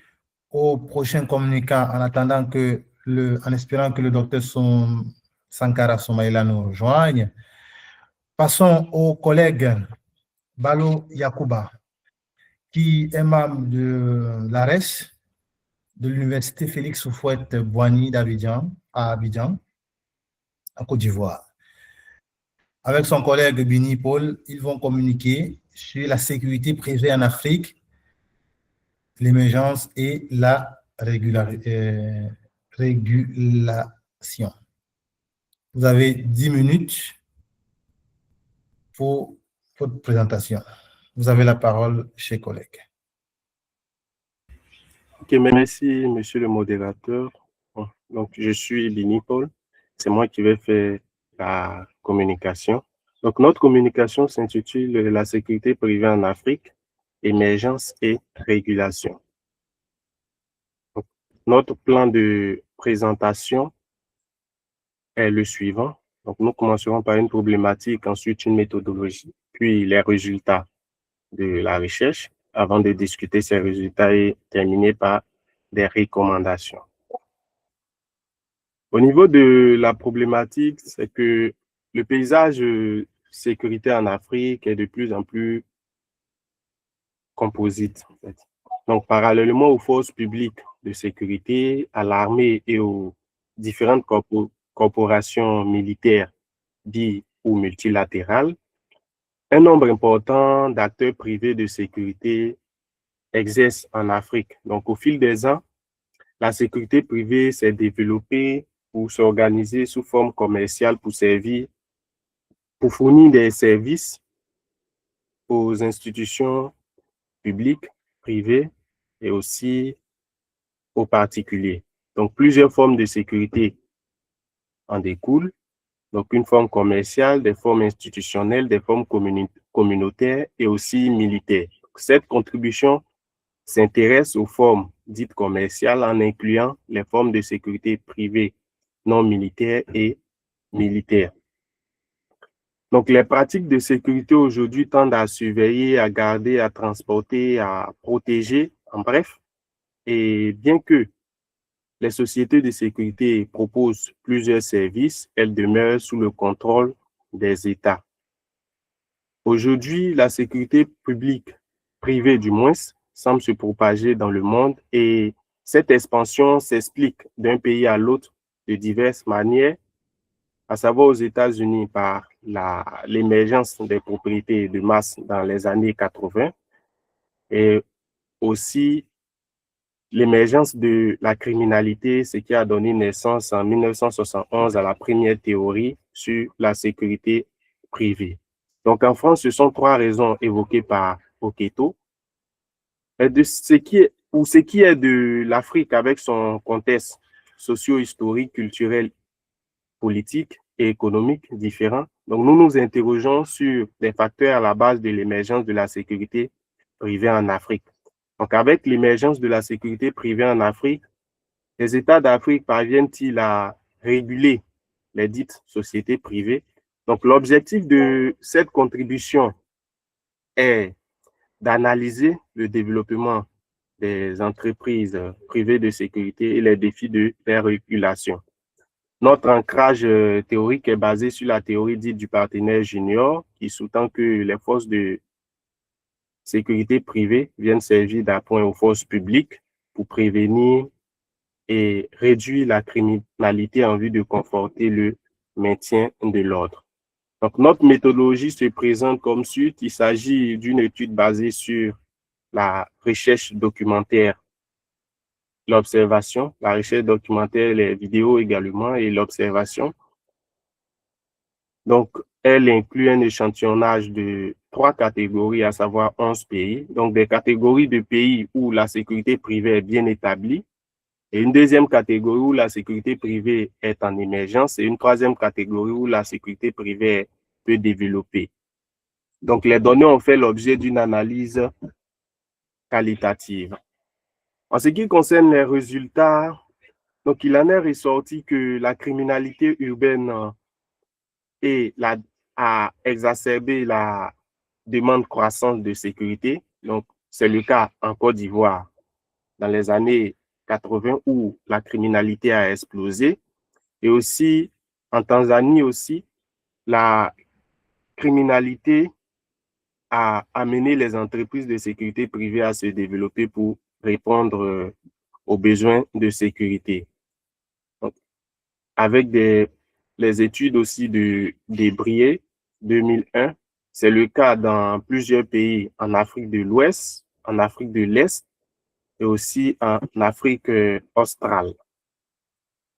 au prochain communicant en attendant en espérant que le docteur Sankara Soumaïla nous rejoigne. Passons au collègue Balo Yakuba, qui est membre de l'ARES, de l'Université Félix Houphouët-Boigny d'Abidjan, à Abidjan, en Côte d'Ivoire. Avec son collègue Bini Paul, ils vont communiquer sur la sécurité privée en Afrique, l'émergence et la régulation. Vous avez 10 minutes pour votre présentation. Vous avez la parole, chers collègues. Ok, merci, monsieur le modérateur. Bon, donc, je suis Bini Paul. C'est moi qui vais faire la communication. Donc, notre communication s'intitule « La sécurité privée en Afrique, émergence et régulation ». Notre plan de présentation est le suivant. Donc, nous commencerons par une problématique, ensuite une méthodologie, puis les résultats de la recherche, avant de discuter ces résultats et terminer par des recommandations. Au niveau de la problématique, c'est que le paysage sécurité en Afrique est de plus en plus composite, en fait. Donc, parallèlement aux forces publiques de sécurité, à l'armée et aux différentes corporations militaires bi- ou multilatérales, un nombre important d'acteurs privés de sécurité exercent en Afrique. Donc, au fil des ans, la sécurité privée s'est développée pour s'organiser sous forme commerciale pour fournir des services aux institutions publiques, privées et aussi aux particuliers. Donc, plusieurs formes de sécurité en découlent. Donc, une forme commerciale, des formes institutionnelles, des formes communautaires et aussi militaires. Cette contribution s'intéresse aux formes dites commerciales en incluant les formes de sécurité privée non militaires et militaires. Donc, les pratiques de sécurité aujourd'hui tendent à surveiller, à garder, à transporter, à protéger, en bref. Et bien que les sociétés de sécurité proposent plusieurs services, elles demeurent sous le contrôle des États. Aujourd'hui, la sécurité publique, privée du moins, semble se propager dans le monde et cette expansion s'explique d'un pays à l'autre de diverses manières, à savoir aux États-Unis par l'émergence des propriétés de masse dans les années 80 et aussi l'émergence de la criminalité, ce qui a donné naissance en 1971 à la première théorie sur la sécurité privée. Donc en France, ce sont trois raisons évoquées par Oketo. De ce qui est de l'Afrique avec son contexte socio-historique, culturel, politique et économique différent. Donc nous nous interrogeons sur des facteurs à la base de l'émergence de la sécurité privée en Afrique. Donc, avec l'émergence de la sécurité privée en Afrique, les États d'Afrique parviennent-ils à réguler les dites sociétés privées? Donc, l'objectif de cette contribution est d'analyser le développement des entreprises privées de sécurité et les défis de leur régulation. Notre ancrage théorique est basé sur la théorie dite du partenaire junior, qui sous-tend que les forces de sécurité privée viennent servir d'appoint aux forces publiques pour prévenir et réduire la criminalité en vue de conforter le maintien de l'ordre. Donc, notre méthodologie se présente comme suit. Il s'agit d'une étude basée sur la recherche documentaire, l'observation, la recherche documentaire, les vidéos également et l'observation. Donc, elle inclut un échantillonnage de 3 catégories, à savoir 11 pays. Donc, des catégories de pays où la sécurité privée est bien établie, et une deuxième catégorie où la sécurité privée est en émergence, et une troisième catégorie où la sécurité privée est peu développée. Donc, les données ont fait l'objet d'une analyse qualitative. En ce qui concerne les résultats, donc il en est ressorti que la criminalité urbaine a exacerbé la demande croissante de sécurité. Donc, c'est le cas en Côte d'Ivoire dans les années 80 où la criminalité a explosé. Et aussi, en Tanzanie aussi, la criminalité a amené les entreprises de sécurité privée à se développer pour répondre aux besoins de sécurité. Donc, avec les études aussi de Debrier 2001, c'est le cas dans plusieurs pays en Afrique de l'Ouest, en Afrique de l'Est et aussi en Afrique australe.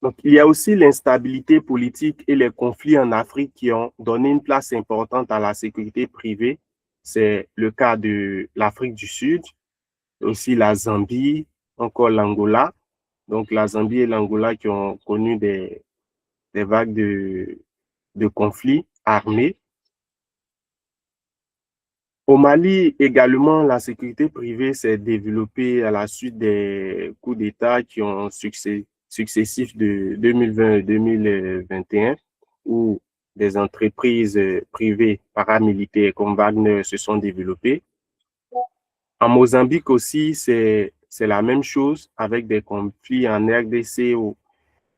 Donc, il y a aussi l'instabilité politique et les conflits en Afrique qui ont donné une place importante à la sécurité privée. C'est le cas de l'Afrique du Sud, aussi la Zambie, encore l'Angola. Donc, la Zambie et l'Angola qui ont connu des vagues de conflits armés. Au Mali également, la sécurité privée s'est développée à la suite des coups d'État qui ont successifs de 2020 et 2021, où des entreprises privées paramilitaires comme Wagner se sont développées. En Mozambique aussi, c'est la même chose avec des conflits en RDC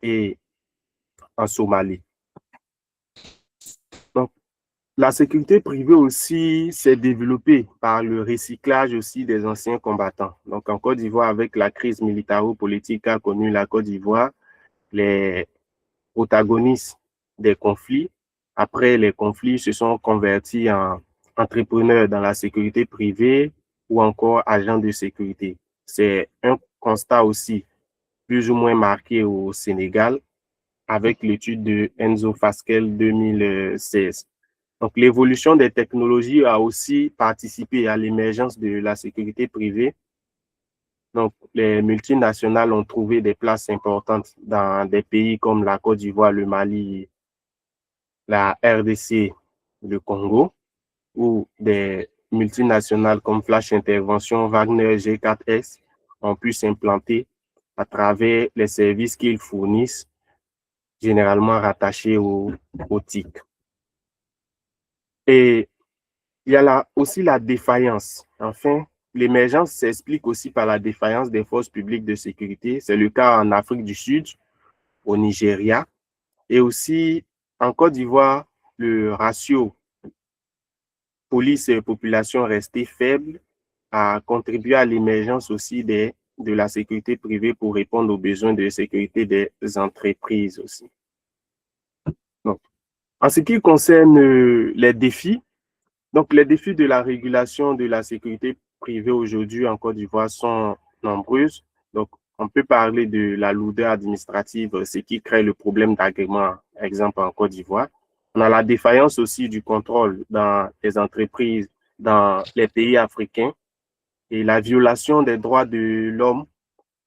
et en Somalie. Donc, la sécurité privée aussi s'est développée par le recyclage aussi des anciens combattants. Donc, en Côte d'Ivoire, avec la crise militaro-politique qu'a connue la Côte d'Ivoire, les protagonistes des conflits, après les conflits, se sont convertis en entrepreneurs dans la sécurité privée ou encore agents de sécurité. C'est un constat aussi plus ou moins marqué au Sénégal avec l'étude de Enzo Fasquelle 2016. Donc, l'évolution des technologies a aussi participé à l'émergence de la sécurité privée. Donc, les multinationales ont trouvé des places importantes dans des pays comme la Côte d'Ivoire, le Mali, la RDC, le Congo, où des multinationales comme Flash Intervention, Wagner, G4S ont pu s'implanter à travers les services qu'ils fournissent, généralement rattachés au TIC. Et il y a aussi la défaillance. Enfin, l'émergence s'explique aussi par la défaillance des forces publiques de sécurité. C'est le cas en Afrique du Sud, au Nigeria, et aussi en Côte d'Ivoire, le ratio police et population resté faible a contribué à l'émergence aussi de la sécurité privée pour répondre aux besoins de sécurité des entreprises aussi. Donc, en ce qui concerne les défis, donc les défis de la régulation de la sécurité privée aujourd'hui en Côte d'Ivoire sont nombreuses. Donc, on peut parler de la lourdeur administrative, ce qui crée le problème d'agrément, par exemple en Côte d'Ivoire. On a la défaillance aussi du contrôle dans les entreprises, dans les pays africains et la violation des droits de l'homme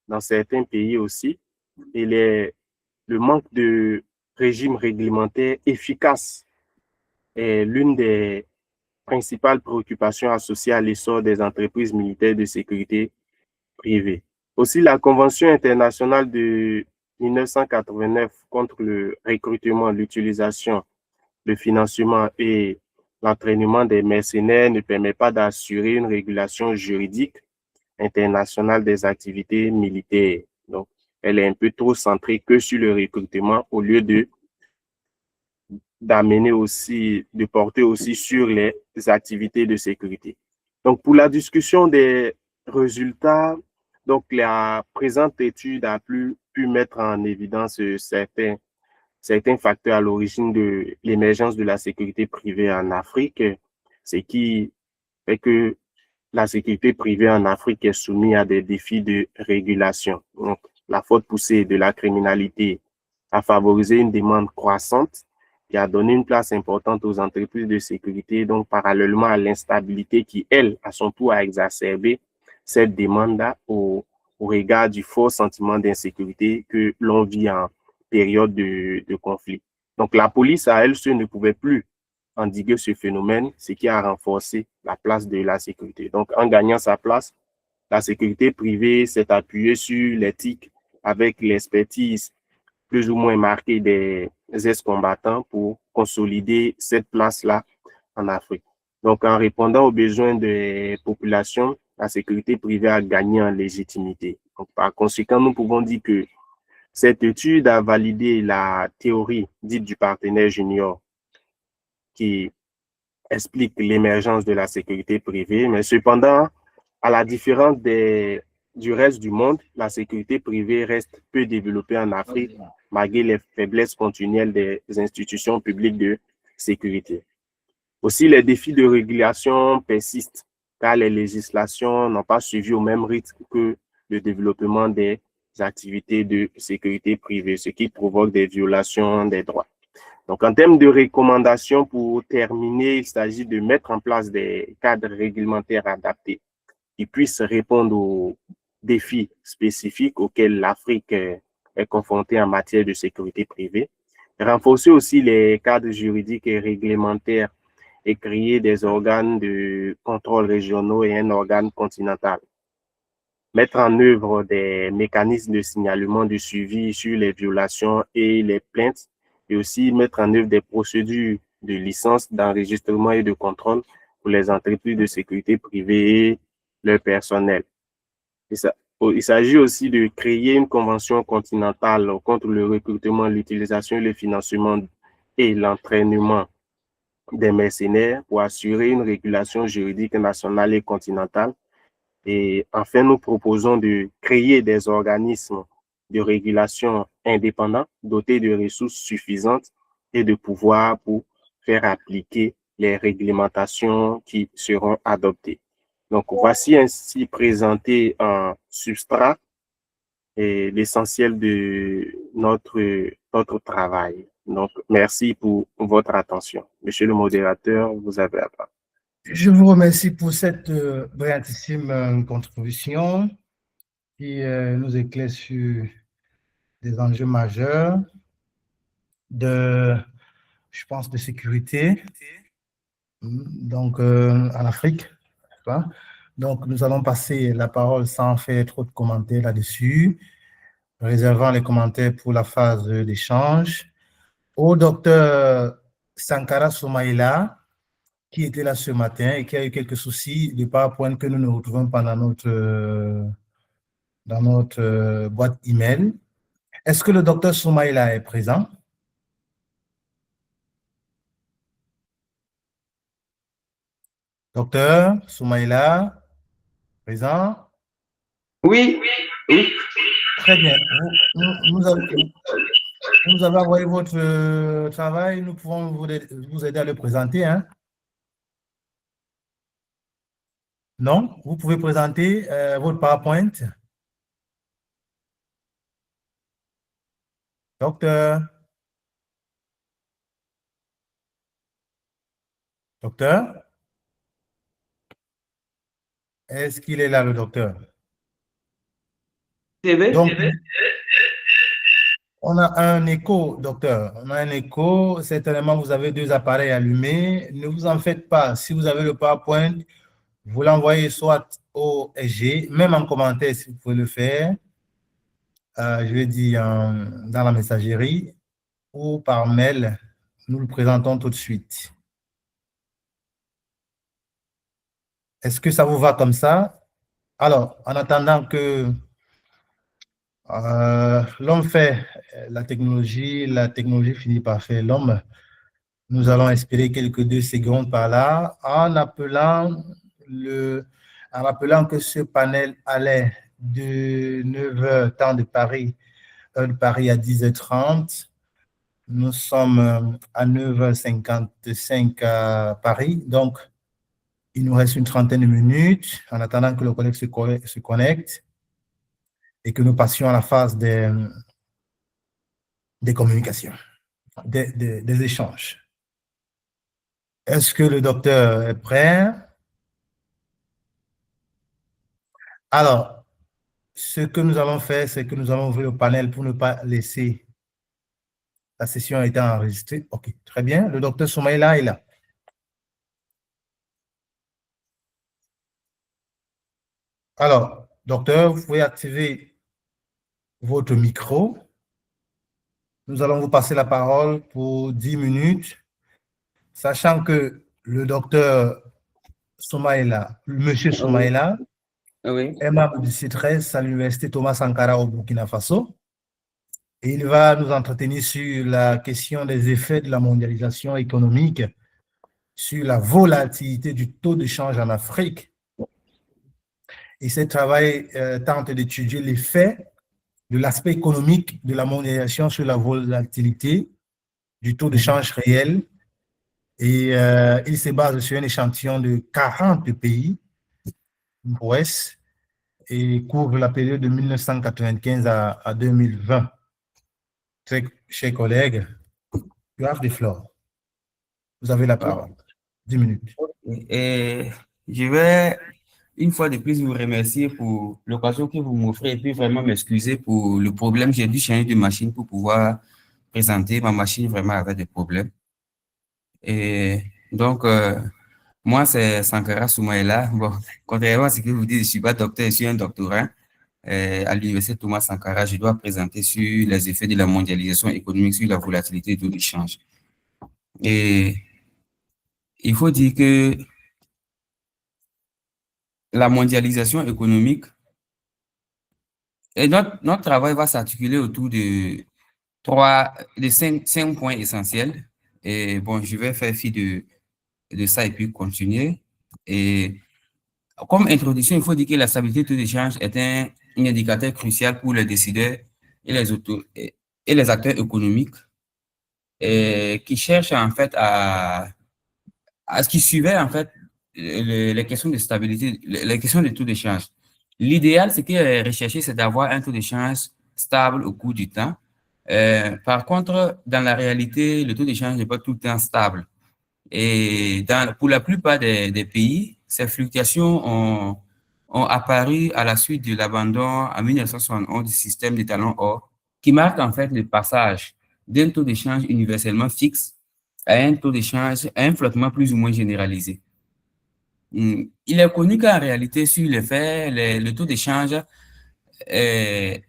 dans certains pays aussi et le manque de régime réglementaire efficace est l'une des principales préoccupations associées à l'essor des entreprises militaires de sécurité privée. Aussi, la Convention internationale de 1989 contre le recrutement, l'utilisation, le financement et l'entraînement des mercenaires ne permet pas d'assurer une régulation juridique internationale des activités militaires. Donc, elle est un peu trop centrée que sur le recrutement au lieu d'amener aussi, de porter aussi sur les activités de sécurité. Donc, pour la discussion des résultats, donc la présente étude a pu mettre en évidence certains facteurs à l'origine de l'émergence de la sécurité privée en Afrique, ce qui fait que la sécurité privée en Afrique est soumise à des défis de régulation. Donc, la forte poussée de la criminalité a favorisé une demande croissante qui a donné une place importante aux entreprises de sécurité, donc parallèlement à l'instabilité qui, elle, à son tour, a exacerbé cette demande-là au regard du fort sentiment d'insécurité que l'on vit en période de conflit. Donc, la police, à elle seule, ne pouvait plus endiguer ce phénomène, ce qui a renforcé la place de la sécurité. Donc, en gagnant sa place, la sécurité privée s'est appuyée sur l'éthique avec l'expertise plus ou moins marquée des ex-combattants pour consolider cette place-là en Afrique. Donc, en répondant aux besoins des populations, la sécurité privée a gagné en légitimité. Donc, par conséquent, nous pouvons dire que cette étude a validé la théorie dite du partenaire junior qui explique l'émergence de la sécurité privée, mais cependant, à la différence du reste du monde, la sécurité privée reste peu développée en Afrique, malgré les faiblesses continuelles des institutions publiques de sécurité. Aussi, les défis de régulation persistent, car les législations n'ont pas suivi au même rythme que le développement des activités de sécurité privée, ce qui provoque des violations des droits. Donc, en termes de recommandations, pour terminer, il s'agit de mettre en place des cadres réglementaires adaptés qui puissent répondre aux défis spécifiques auxquels l'Afrique est confrontée en matière de sécurité privée. Renforcer aussi les cadres juridiques et réglementaires et créer des organes de contrôle régionaux et un organe continental. mettre en œuvre des mécanismes de signalement de suivi sur les violations et les plaintes, et aussi mettre en œuvre des procédures de licence, d'enregistrement et de contrôle pour les entreprises de sécurité privée et leur personnel. Il s'agit aussi de créer une convention continentale contre le recrutement, l'utilisation, le financement et l'entraînement des mercenaires pour assurer une régulation juridique nationale et continentale. Et enfin, nous proposons de créer des organismes de régulation indépendants, dotés de ressources suffisantes et de pouvoir pour faire appliquer les réglementations qui seront adoptées. Donc, voici ainsi présenté un substrat et l'essentiel de notre travail. Donc, merci pour votre attention. Monsieur le modérateur, vous avez la parole. Je vous remercie pour cette brillantissime contribution qui nous éclaire sur des enjeux majeurs je pense, de sécurité, donc en Afrique. Donc, nous allons passer la parole sans faire trop de commentaires là-dessus, réservant les commentaires pour la phase d'échange au docteur Sankara Soumaïla, qui était là ce matin et qui a eu quelques soucis de PowerPoint que nous ne retrouvons pas dans notre boîte email. Est-ce que le docteur Soumaïla est présent? Docteur Soumaïla, présent? Oui, oui. Très bien. Vous avez envoyé votre travail, nous pouvons vous aider à le présenter. Hein? Non? Vous pouvez présenter votre PowerPoint. Docteur? Docteur? Est-ce qu'il est là, le docteur? Donc, on a un écho, docteur. On a un écho. Certainement, vous avez 2 appareils allumés. Ne vous en faites pas. Si vous avez le PowerPoint, vous l'envoyez soit au SG, même en commentaire si vous pouvez le faire. Je vais dire dans la messagerie ou par mail. Nous le présentons tout de suite. Est-ce que ça vous va comme ça? Alors, en attendant que l'homme fait la technologie finit par faire l'homme. Nous allons espérer quelques 2 secondes par là en appelant que ce panel allait de 9h temps de Paris, heure de Paris à 10h30. Nous sommes à 9h55 à Paris, donc il nous reste une trentaine de minutes en attendant que le collègue se connecte et que nous passions à la phase des communications, des échanges. Est-ce que le docteur est prêt? Alors, ce que nous allons faire, c'est que nous allons ouvrir le panel pour ne pas laisser la session étant enregistrée. OK, très bien. Le docteur Soumaïla est là. Alors, docteur, vous pouvez activer votre micro. Nous allons vous passer la parole pour 10 minutes, sachant que le docteur Soumaïla, monsieur Soumaïla, est membre du C13 à l'université Thomas Sankara au Burkina Faso. Et il va nous entretenir sur la question des effets de la mondialisation économique sur la volatilité du taux de change en Afrique. Et ce travail tente d'étudier l'effet de l'aspect économique de la mondialisation sur la volatilité du taux de change réel. Et il se base sur un échantillon de 40 pays ouest et couvre la période de 1995 à 2020. Très chers collègues, you have the floor. Vous avez la parole. 10 minutes. Et je vais une fois de plus vous remercier pour l'occasion que vous m'offrez et puis vraiment m'excuser pour le problème. J'ai dû changer de machine pour pouvoir présenter. Ma machine vraiment avait des problèmes. Et donc, moi, c'est Sankara Soumaïla. Bon, contrairement à ce que vous dites, je ne suis pas docteur, je suis un doctorant. à l'Université Thomas Sankara, je dois présenter sur les effets de la mondialisation économique sur la volatilité de l'échange. Et il faut dire que la mondialisation économique, et notre travail va s'articuler autour de cinq points essentiels. Et bon, je vais faire fi de ça et puis continuer. Et comme introduction, il faut dire que la stabilité du taux d'échange est un indicateur crucial pour les décideurs et les acteurs économiques qui cherchent en fait à ce qui suivait en fait les questions de stabilité, les questions de taux d'échange. L'idéal, ce qui est recherché, c'est d'avoir un taux d'échange stable au cours du temps. Par contre, dans la réalité, le taux d'échange n'est pas tout le temps stable. Et pour la plupart des pays, ces fluctuations ont apparu à la suite de l'abandon en 1971 du système des talons or, qui marque en fait le passage d'un taux d'échange universellement fixe à un taux d'échange, à un flottement plus ou moins généralisé. Il est connu qu'en réalité, sur les faits, le taux d'échange, les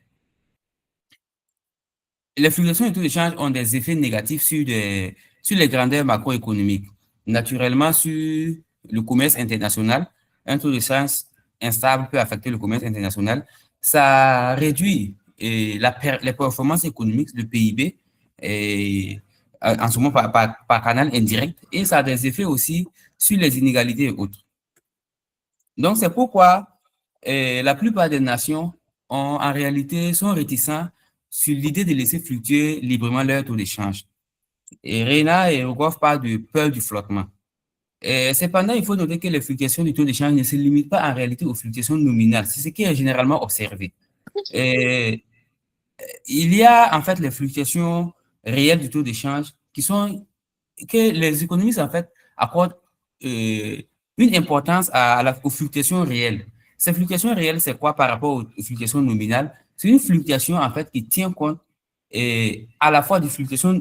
fluctuations de taux d'échange ont des effets négatifs sur les grandeurs macroéconomiques. Naturellement, sur le commerce international, un taux d'échange instable peut affecter le commerce international. Ça réduit les performances économiques, le PIB, en ce moment par canal indirect, et ça a des effets aussi sur les inégalités et autres. Donc, c'est pourquoi la plupart des nations en réalité sont réticents sur l'idée de laisser fluctuer librement leur taux d'échange. Et Reina et Rogoff parlent de peur du flottement. Cependant, il faut noter que les fluctuations du taux d'échange ne se limitent pas en réalité aux fluctuations nominales. C'est ce qui est généralement observé. Il y a en fait les fluctuations réelles du taux d'échange que les économistes en fait accordent une importance aux fluctuations réelles. Ces fluctuations réelles, c'est quoi par rapport aux fluctuations nominales? C'est une fluctuation en fait qui tient compte à la fois des fluctuations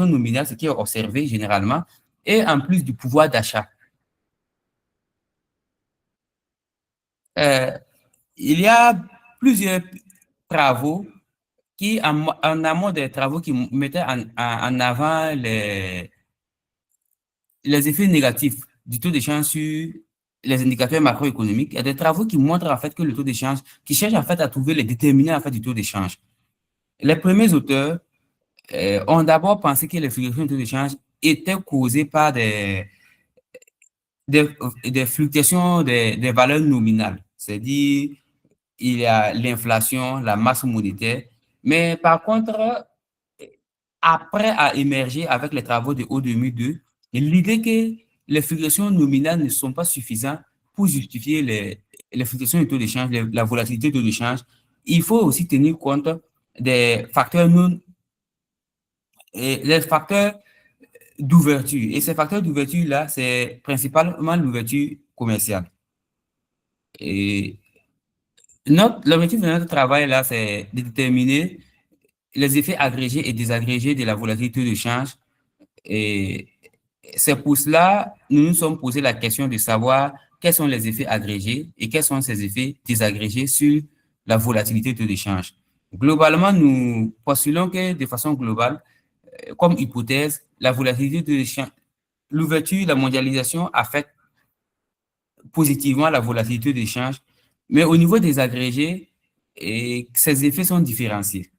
nominales, ce qui est observé généralement, et en plus du pouvoir d'achat. Il y a plusieurs travaux qui, en amont des travaux qui mettaient en avant les effets négatifs du taux d'échange sur les indicateurs macroéconomiques. Il y a des travaux qui montrent en fait que le taux d'échange, qui cherchent en fait à trouver les déterminants en fait du taux d'échange. Les premiers auteurs ont d'abord pensé que les fluctuations du taux d'échange étaient causées par des fluctuations des valeurs nominales. C'est-à-dire, il y a l'inflation, la masse monétaire. Mais par contre, après a émergé avec les travaux de Haut 2002, l'idée que les fluctuations nominales ne sont pas suffisantes pour justifier les fluctuations du taux d'échange, la volatilité du taux d'échange. Il faut aussi tenir compte des facteurs les facteurs d'ouverture. Et ces facteurs d'ouverture-là, c'est principalement l'ouverture commerciale. Et l'objectif de notre travail, là, c'est de déterminer les effets agrégés et désagrégés de la volatilité de change. Et c'est pour cela, nous nous sommes posé la question de savoir quels sont les effets agrégés et quels sont ces effets désagrégés sur la volatilité de l'échange. Globalement, nous postulons que de façon globale, comme hypothèse, la volatilité de l'échange, l'ouverture, la mondialisation affecte positivement la volatilité de l'échange, mais au niveau des agrégés, ces effets sont différenciés.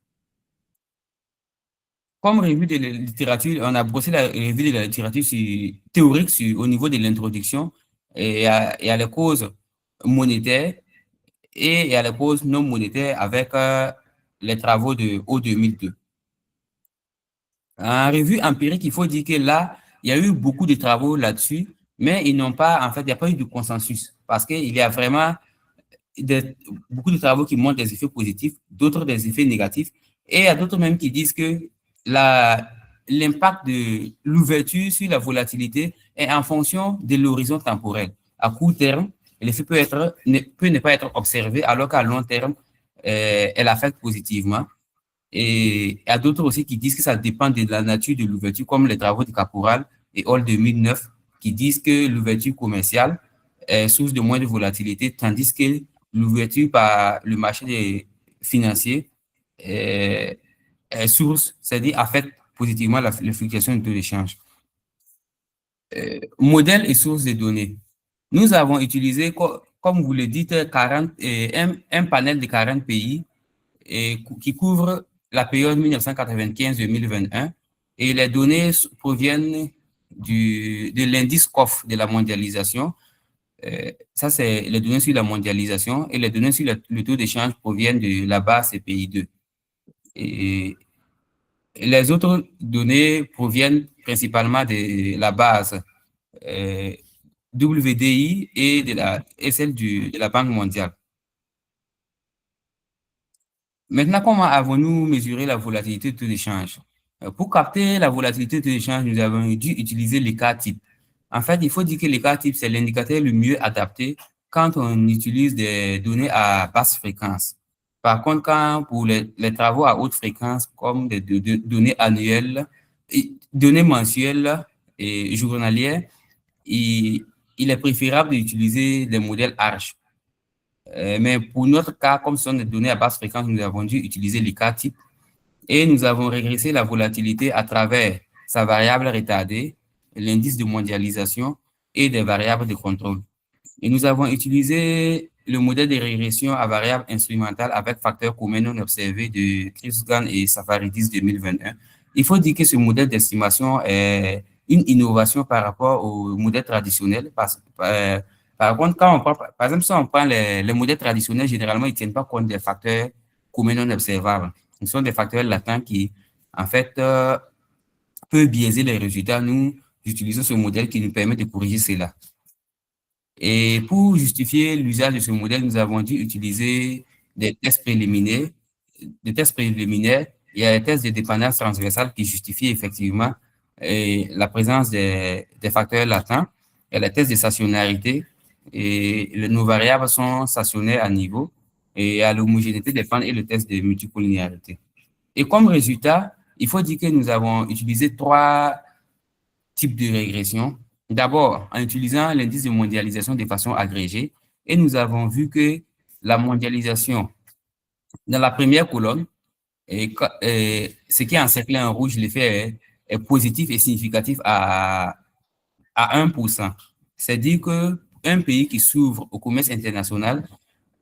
Comme revue de la littérature, on a brossé la revue de la littérature théorique au niveau de l'introduction et à les causes monétaires et à les causes non monétaires avec les travaux de Haut 2002. En revue empirique, il faut dire que là, il y a eu beaucoup de travaux là-dessus, mais il n'y a pas eu de consensus parce qu'il y a vraiment beaucoup de travaux qui montrent des effets positifs, d'autres des effets négatifs, et il y a d'autres même qui disent que l'impact de l'ouverture sur la volatilité est en fonction de l'horizon temporel. À court terme, l'effet peut ne pas être observé, alors qu'à long terme, elle affecte positivement. Et il y a d'autres aussi qui disent que ça dépend de la nature de l'ouverture, comme les travaux de Caporal et Hall 2009, qui disent que l'ouverture commerciale est source de moins de volatilité, tandis que l'ouverture par le marché des financiers est source, c'est-à-dire affecte positivement la fluctuation du taux d'échange. Modèle et source de données. Nous avons utilisé, comme vous le dites, un panel de 40 pays qui couvre la période 1995-2021 et les données proviennent de l'indice COF de la mondialisation. Ça, c'est les données sur la mondialisation et les données sur le taux d'échange proviennent de la base CPI2. Et les autres données proviennent principalement de la base WDI et celle de la Banque mondiale. Maintenant, comment avons-nous mesuré la volatilité du taux d'échange? Pour capter la volatilité du taux d'échange, nous avons dû utiliser l'écart type. En fait, il faut dire que l'écart type, c'est l'indicateur le mieux adapté quand on utilise des données à basse fréquence. Par contre, quand pour les travaux à haute fréquence, comme des données annuelles, données mensuelles et journalières, il est préférable d'utiliser des modèles ARCH. Mais pour notre cas, comme ce sont des données à basse fréquence, nous avons dû utiliser l'écart type et nous avons régressé la volatilité à travers sa variable retardée, l'indice de mondialisation et des variables de contrôle. Et nous avons utilisé le modèle de régression à variable instrumentale avec facteurs communs non observés de Truscan et Safaridis 2021. Il faut dire que ce modèle d'estimation est une innovation par rapport au modèle traditionnel. Par contre, quand on prend, par exemple, si on prend les modèles traditionnels, généralement, ils ne tiennent pas compte des facteurs communs non observables. Ce sont des facteurs latents qui, en fait, peuvent biaiser les résultats. Nous utilisons ce modèle qui nous permet de corriger cela. Et pour justifier l'usage de ce modèle, nous avons dû utiliser des tests préliminaires. Il y a des tests de dépendance transversale qui justifient effectivement la présence des facteurs latents. Il y a les tests de stationnarité et nos variables sont stationnaires à niveau et à l'homogénéité des pentes et le test de multicollinéarité. Et comme résultat, il faut dire que nous avons utilisé 3 types de régression. D'abord, en utilisant l'indice de mondialisation de façon agrégée, et nous avons vu que la mondialisation, dans la première colonne, ce qui est encerclé en rouge, l'effet est positif et significatif à 1%. C'est-à-dire qu'un pays qui s'ouvre au commerce international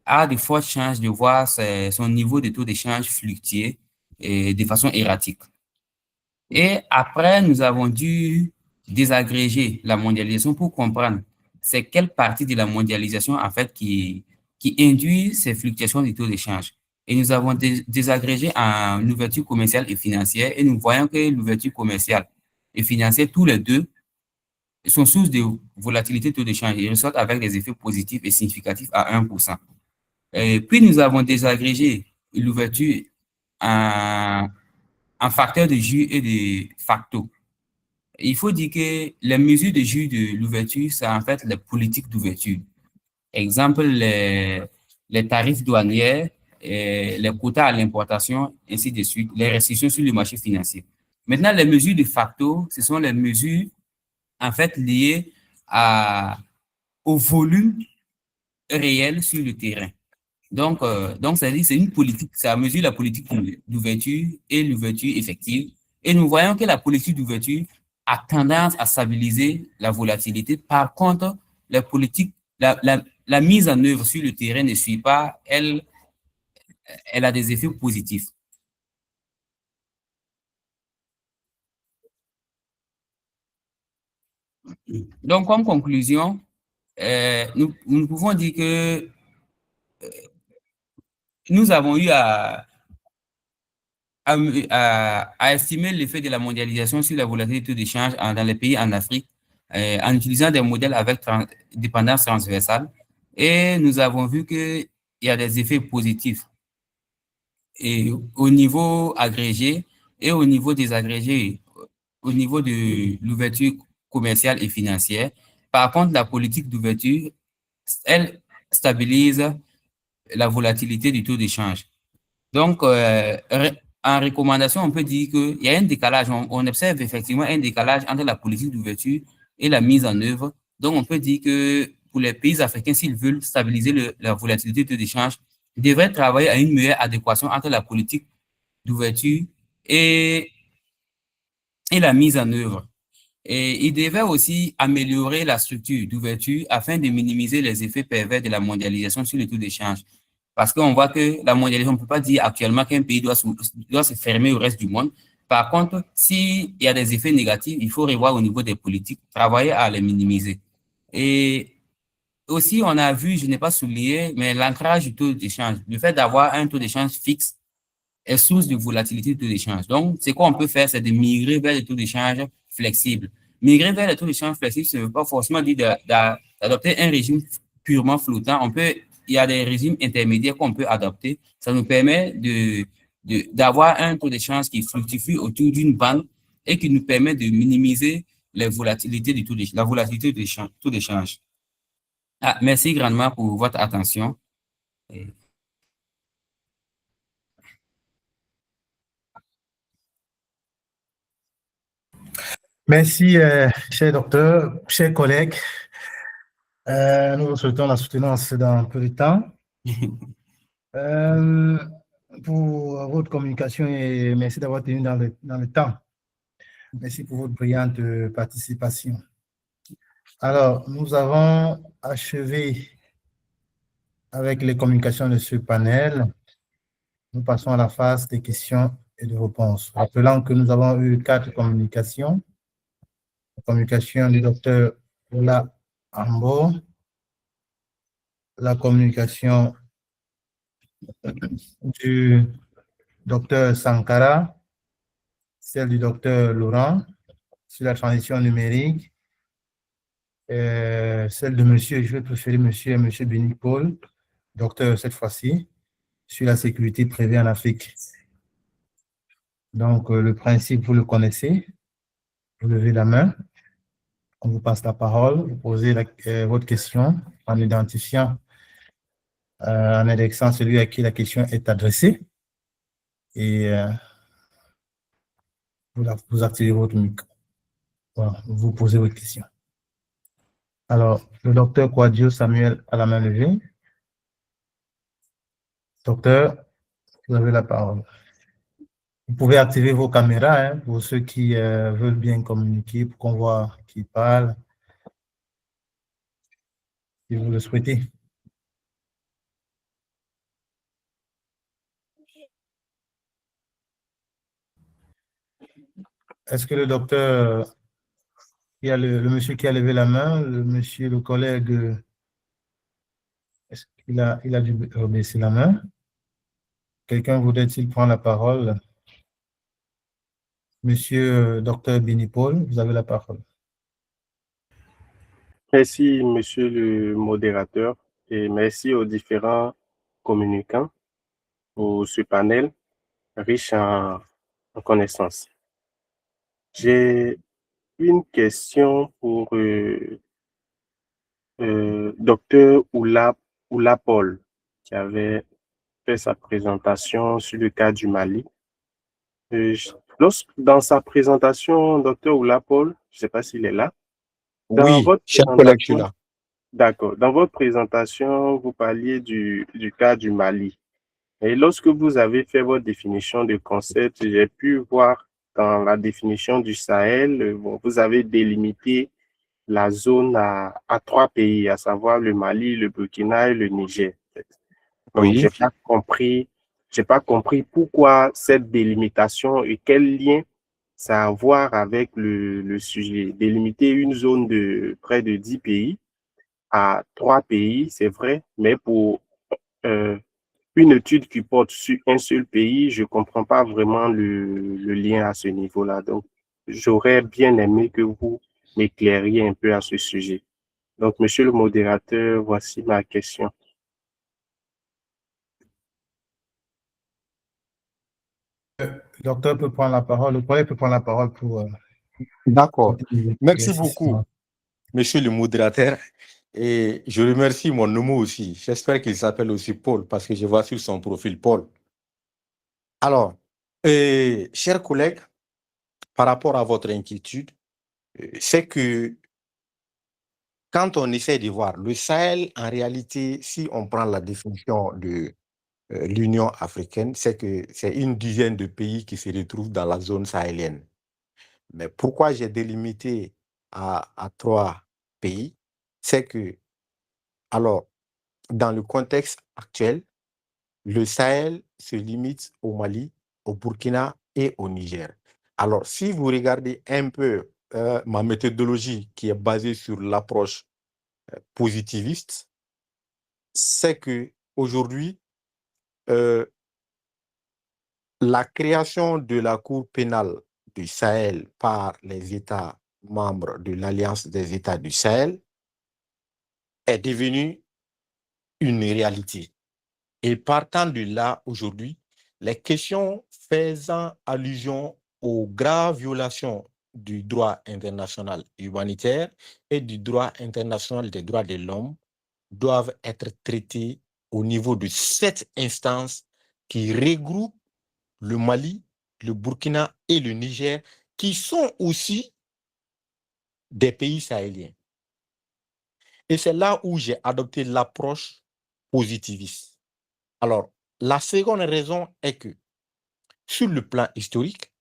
a de fortes chances de voir son niveau de taux d'échange fluctuer de façon erratique. Et après, nous avons dû désagréger la mondialisation pour comprendre c'est quelle partie de la mondialisation en fait qui induit ces fluctuations du taux d'échange. Et nous avons désagrégé en ouverture commerciale et financière et nous voyons que l'ouverture commerciale et financière, tous les deux, sont source de volatilité du taux d'échange et ressortent avec des effets positifs et significatifs à 1%. Et puis nous avons désagrégé l'ouverture en facteurs de jus et de facto. Il faut dire que les mesures de jus de l'ouverture, c'est en fait les politiques d'ouverture. Exemple, les tarifs douaniers, les quotas à l'importation, ainsi de suite, les restrictions sur le marché financier. Maintenant, les mesures de facto, ce sont les mesures en fait liées au volume réel sur le terrain. Donc c'est-à-dire c'est une politique, ça mesure la politique d'ouverture et l'ouverture effective. Et nous voyons que la politique d'ouverture a tendance à stabiliser la volatilité. Par contre, la politique, la mise en œuvre sur le terrain ne suit pas, elle a des effets positifs. Donc, comme conclusion, nous pouvons dire que nous avons eu à estimer l'effet de la mondialisation sur la volatilité du taux d'échange dans les pays en Afrique en utilisant des modèles avec dépendance transversale. Et nous avons vu qu'il y a des effets positifs et au niveau agrégé et au niveau désagrégé, au niveau de l'ouverture commerciale et financière. Par contre, la politique d'ouverture, elle stabilise la volatilité du taux d'échange. Donc, en recommandation, on peut dire qu'il y a un décalage. On observe effectivement un décalage entre la politique d'ouverture et la mise en œuvre. Donc, on peut dire que pour les pays africains, s'ils veulent stabiliser la volatilité du taux d'échange, devraient travailler à une meilleure adéquation entre la politique d'ouverture et la mise en œuvre. Et il devait aussi améliorer la structure d'ouverture afin de minimiser les effets pervers de la mondialisation sur le taux d'échange. Parce qu'on voit que la mondialisation, on ne peut pas dire actuellement qu'un pays doit se fermer au reste du monde. Par contre, s'il y a des effets négatifs, il faut revoir au niveau des politiques, travailler à les minimiser. Et aussi, on a vu, je n'ai pas souligné, mais l'ancrage du taux d'échange, le fait d'avoir un taux d'échange fixe est source de volatilité du taux d'échange. Donc, c'est quoi on peut faire, c'est de migrer vers le taux d'échange flexible. Migrer vers le taux d'échange flexible, ça ne veut pas forcément dire d'adopter un régime purement flottant. Il y a des régimes intermédiaires qu'on peut adopter. Ça nous permet d'avoir un taux d'échange qui fluctue autour d'une bande et qui nous permet de minimiser les volatilités du la volatilité du taux d'échange. Ah, merci grandement pour votre attention. Merci, cher docteur, chers collègues. Nous vous souhaitons la soutenance dans peu de temps. Pour votre communication et merci d'avoir tenu dans le temps. Merci pour votre brillante participation. Alors, nous avons achevé avec les communications de ce panel. Nous passons à la phase des questions et de réponses. Rappelant que nous avons eu 4 communications. La communication du docteur Ola Ambo, la communication du docteur Sankara, celle du docteur Laurent sur la transition numérique, celle de monsieur, je vais préférer monsieur Benny-Paul, docteur cette fois-ci, sur la sécurité privée en Afrique. Donc, le principe, vous le connaissez. Vous levez la main, on vous passe la parole, vous posez votre question en identifiant, en indexant celui à qui la question est adressée et vous activez votre micro. Voilà, vous posez votre question. Alors, le docteur Kouadio Samuel a la main levée. Docteur, vous avez la parole. Vous pouvez activer vos caméras hein, pour ceux qui veulent bien communiquer, pour qu'on voit qui parle, si vous le souhaitez. Est-ce que le docteur, le monsieur qui a levé la main, le collègue, est-ce qu'il a dû baisser la main? Quelqu'un voudrait-il prendre la parole? Monsieur docteur Benny-Paul, vous avez la parole. Merci, monsieur le modérateur, et merci aux différents communicants pour ce panel riche en connaissances. J'ai une question pour docteur Oula Paul, qui avait fait sa présentation sur le cas du Mali. Dans sa présentation, docteur Oula Paul, je ne sais pas s'il est là. Oui, cher collègue, tu es là. D'accord. Dans votre présentation, vous parliez du cas du Mali. Et lorsque vous avez fait votre définition de concept, j'ai pu voir dans la définition du Sahel, vous avez délimité la zone à 3 pays, à savoir le Mali, le Burkina et le Niger. Donc, Oui. j'ai pas compris pourquoi cette délimitation et quel lien ça a à voir avec le sujet. Délimiter une zone de près de 10 pays à 3 pays, c'est vrai, mais pour une étude qui porte sur un seul pays, je ne comprends pas vraiment le lien à ce niveau-là. Donc, j'aurais bien aimé que vous m'éclairiez un peu à ce sujet. Donc, monsieur le modérateur, voici ma question. Le docteur peut prendre la parole, le collègue peut prendre la parole pour... D'accord. Merci beaucoup, monsieur le modérateur. Et je remercie mon homo aussi. J'espère qu'il s'appelle aussi Paul, parce que je vois sur son profil Paul. Alors, chers collègues, par rapport à votre inquiétude, c'est que quand on essaie de voir le Sahel, en réalité, si on prend la définition de l'Union africaine, c'est que c'est une dizaine de pays qui se retrouvent dans la zone sahélienne. Mais pourquoi j'ai délimité à 3 pays? C'est que, alors, dans le contexte actuel, le Sahel se limite au Mali, au Burkina et au Niger. Alors, si vous regardez un peu ma méthodologie qui est basée sur l'approche positiviste, c'est que aujourd'hui, la création de la Cour pénale du Sahel par les États membres de l'Alliance des États du Sahel est devenue une réalité. Et partant de là, aujourd'hui, les questions faisant allusion aux graves violations du droit international humanitaire et du droit international des droits de l'homme doivent être traitées au niveau de cette instance qui regroupe le Mali, le Burkina et le Niger, qui sont aussi des pays sahéliens. Et c'est là où j'ai adopté l'approche positiviste. Alors, la seconde raison est que, sur le plan historique,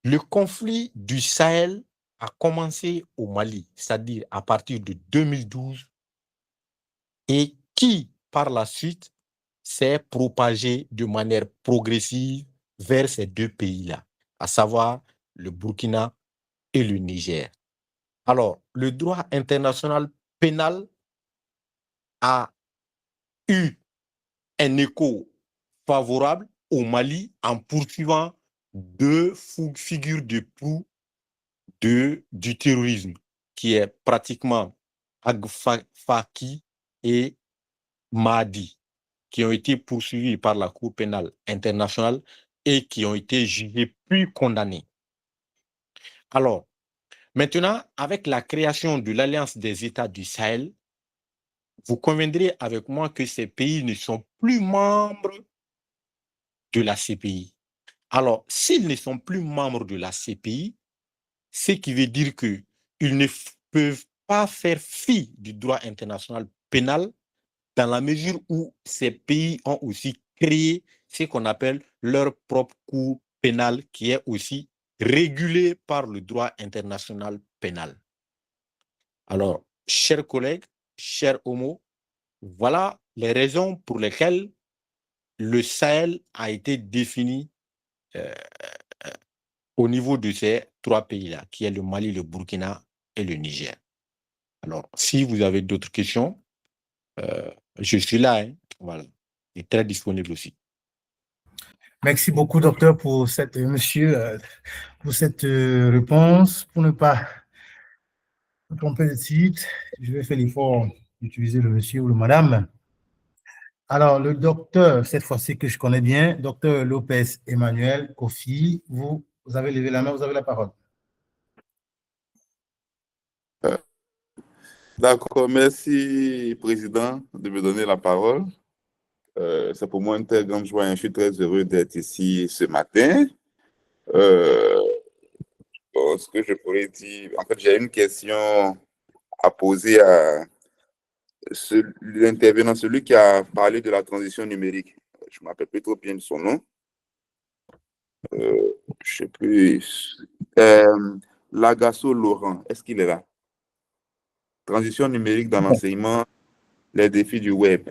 le conflit du Sahel a commencé au Mali, c'est-à-dire à partir de 2012, et qui, par la suite, s'est propagé de manière progressive vers ces 2 pays-là, à savoir le Burkina et le Niger. Alors, le droit international pénal a eu un écho favorable au Mali en poursuivant 2 figures de proue du terrorisme, qui est pratiquement Faki et Mahdi, qui ont été poursuivis par la Cour pénale internationale et qui ont été jugés puis condamnés. Alors, maintenant, avec la création de l'Alliance des États du Sahel, vous conviendrez avec moi que ces pays ne sont plus membres de la CPI. Alors, s'ils ne sont plus membres de la CPI, ce qui veut dire qu'ils ne peuvent pas faire fi du droit international pénal dans la mesure où ces pays ont aussi créé ce qu'on appelle leur propre cour pénale qui est aussi régulée par le droit international pénal. Alors, chers collègues, chers homos, voilà les raisons pour lesquelles le Sahel a été défini au niveau de ces 3 pays-là, qui est le Mali, le Burkina et le Niger. Alors, si vous avez d'autres questions, je suis là, hein, voilà, et très disponible aussi. Merci beaucoup, docteur, pour cette, pour cette réponse. Pour ne pas me tromper de titre, je vais faire l'effort d'utiliser le monsieur ou le madame. Alors, le docteur, cette fois-ci que je connais bien, docteur Lopez Emmanuel Kofi, vous avez levé la main, vous avez la parole. D'accord, merci, Président, de me donner la parole. C'est pour moi une très grande joie. Je suis très heureux d'être ici ce matin. Ce que je pourrais dire, en fait, j'ai une question à poser à l'intervenant, celui qui a parlé de la transition numérique. Je ne me rappelle plus trop bien de son nom. Je ne sais plus. Lagasso Laurent, est-ce qu'il est là? Transition numérique dans l'enseignement, les défis du web.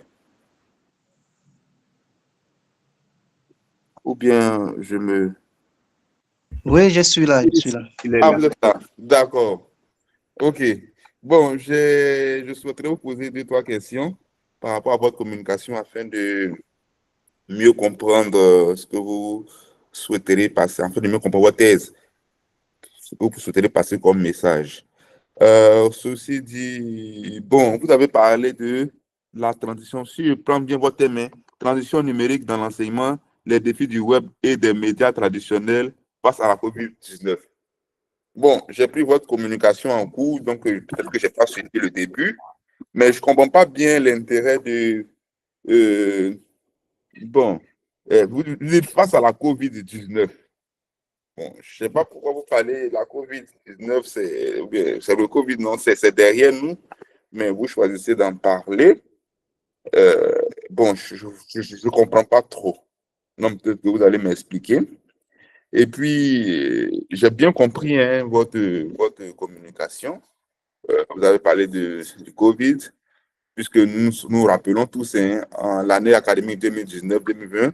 Ou bien je me... Oui, je suis là, je suis là. Ah, vous êtes là. D'accord. OK. Bon, je souhaiterais vous poser 2-3 questions par rapport à votre communication afin de mieux comprendre ce que vous souhaiterez passer, afin de mieux comprendre votre thèse, ce que vous souhaiterez passer comme message. Ceci dit, bon, vous avez parlé de la transition, si je prends bien votre thème, transition numérique dans l'enseignement, les défis du web et des médias traditionnels face à la COVID-19. Bon, j'ai pris votre communication en cours, donc peut-être que je n'ai pas suivi le début, mais je ne comprends pas bien l'intérêt de... vous dites face à la COVID-19. Bon, je ne sais pas pourquoi vous parlez de la COVID-19, c'est le COVID, non, c'est derrière nous. mais vous choisissez d'en parler. Bon, je ne comprends pas trop. Non, peut-être que vous allez m'expliquer. Et puis, j'ai bien compris hein, votre communication. Vous avez parlé du Covid, puisque nous nous rappelons tous, hein, l'année académique 2019-2020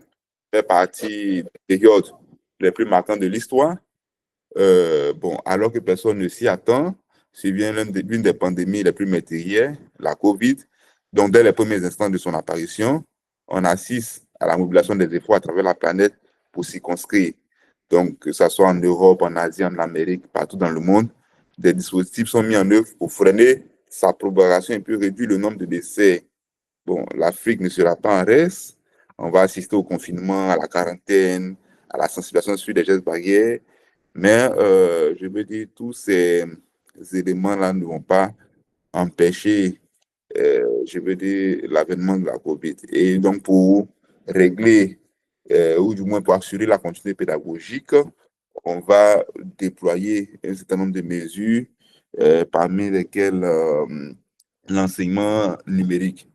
fait partie des périodes les plus marquantes de l'histoire. Bon, alors que personne ne s'y attend, c'est bien l'une des pandémies les plus meurtrières, la COVID, dont dès les premiers instants de son apparition, on assiste à la mobilisation des efforts à travers la planète pour s'y conscrire. Donc, que ce soit en Europe, en Asie, en Amérique, partout dans le monde, des dispositifs sont mis en œuvre pour freiner sa propagation et puis réduire le nombre de décès. Bon, l'Afrique ne sera pas en reste. On va assister au confinement, à la quarantaine, à la sensibilisation sur les gestes barrières. Mais je veux dire, tous ces éléments-là ne vont pas empêcher, je veux dire, l'avènement de la COVID. Et donc, pour régler, ou du moins pour assurer la continuité pédagogique, on va déployer un certain nombre de mesures, parmi lesquelles l'enseignement numérique.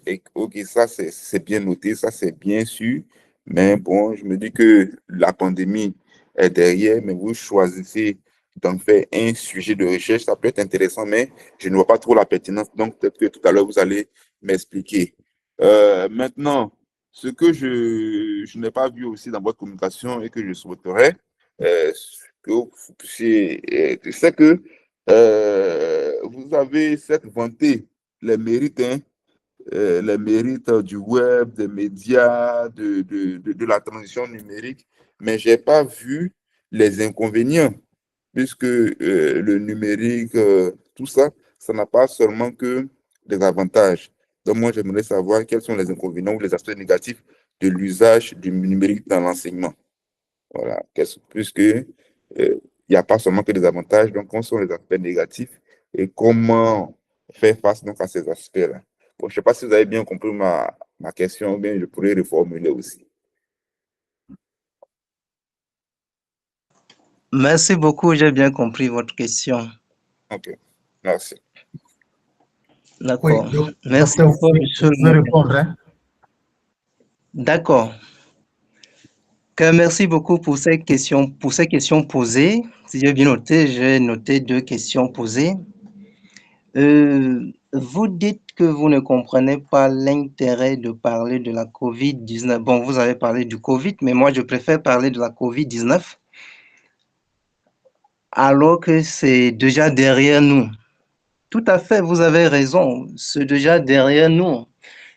Et, ok, ça c'est bien noté, ça c'est bien sûr, mais bon, je me dis que la pandémie est derrière, mais vous choisissez d'en faire un sujet de recherche, ça peut être intéressant, mais je ne vois pas trop la pertinence, donc peut-être que tout à l'heure vous allez m'expliquer. Maintenant, ce que je n'ai pas vu aussi dans votre communication et que je souhaiterais que vous puissiez, c'est que vous avez cette vanté les mérites, hein, les mérites du web, des médias, de la transition numérique, mais je n'ai pas vu les inconvénients, puisque le numérique, tout ça, ça n'a pas seulement que des avantages. Donc moi, j'aimerais savoir quels sont les inconvénients ou les aspects négatifs de l'usage du numérique dans l'enseignement. Voilà, puisque il n'y a pas seulement que des avantages, donc quels sont les aspects négatifs et comment faire face donc, à ces aspects-là. Bon, je ne sais pas si vous avez bien compris ma question, ou bien je pourrais reformuler aussi. Merci beaucoup, j'ai bien compris votre question. Ok, merci. Oui, D'accord. donc, Merci docteur, beaucoup, vous monsieur. pouvez répondre. Hein? D'accord. Merci beaucoup pour ces questions posées. Si j'ai bien noté, j'ai noté 2 questions posées. Vous dites que vous ne comprenez pas l'intérêt de parler de la COVID-19. Bon, vous avez parlé du Covid, mais moi, je préfère parler de la COVID-19 alors que c'est déjà derrière nous. Tout à fait, vous avez raison, c'est déjà derrière nous.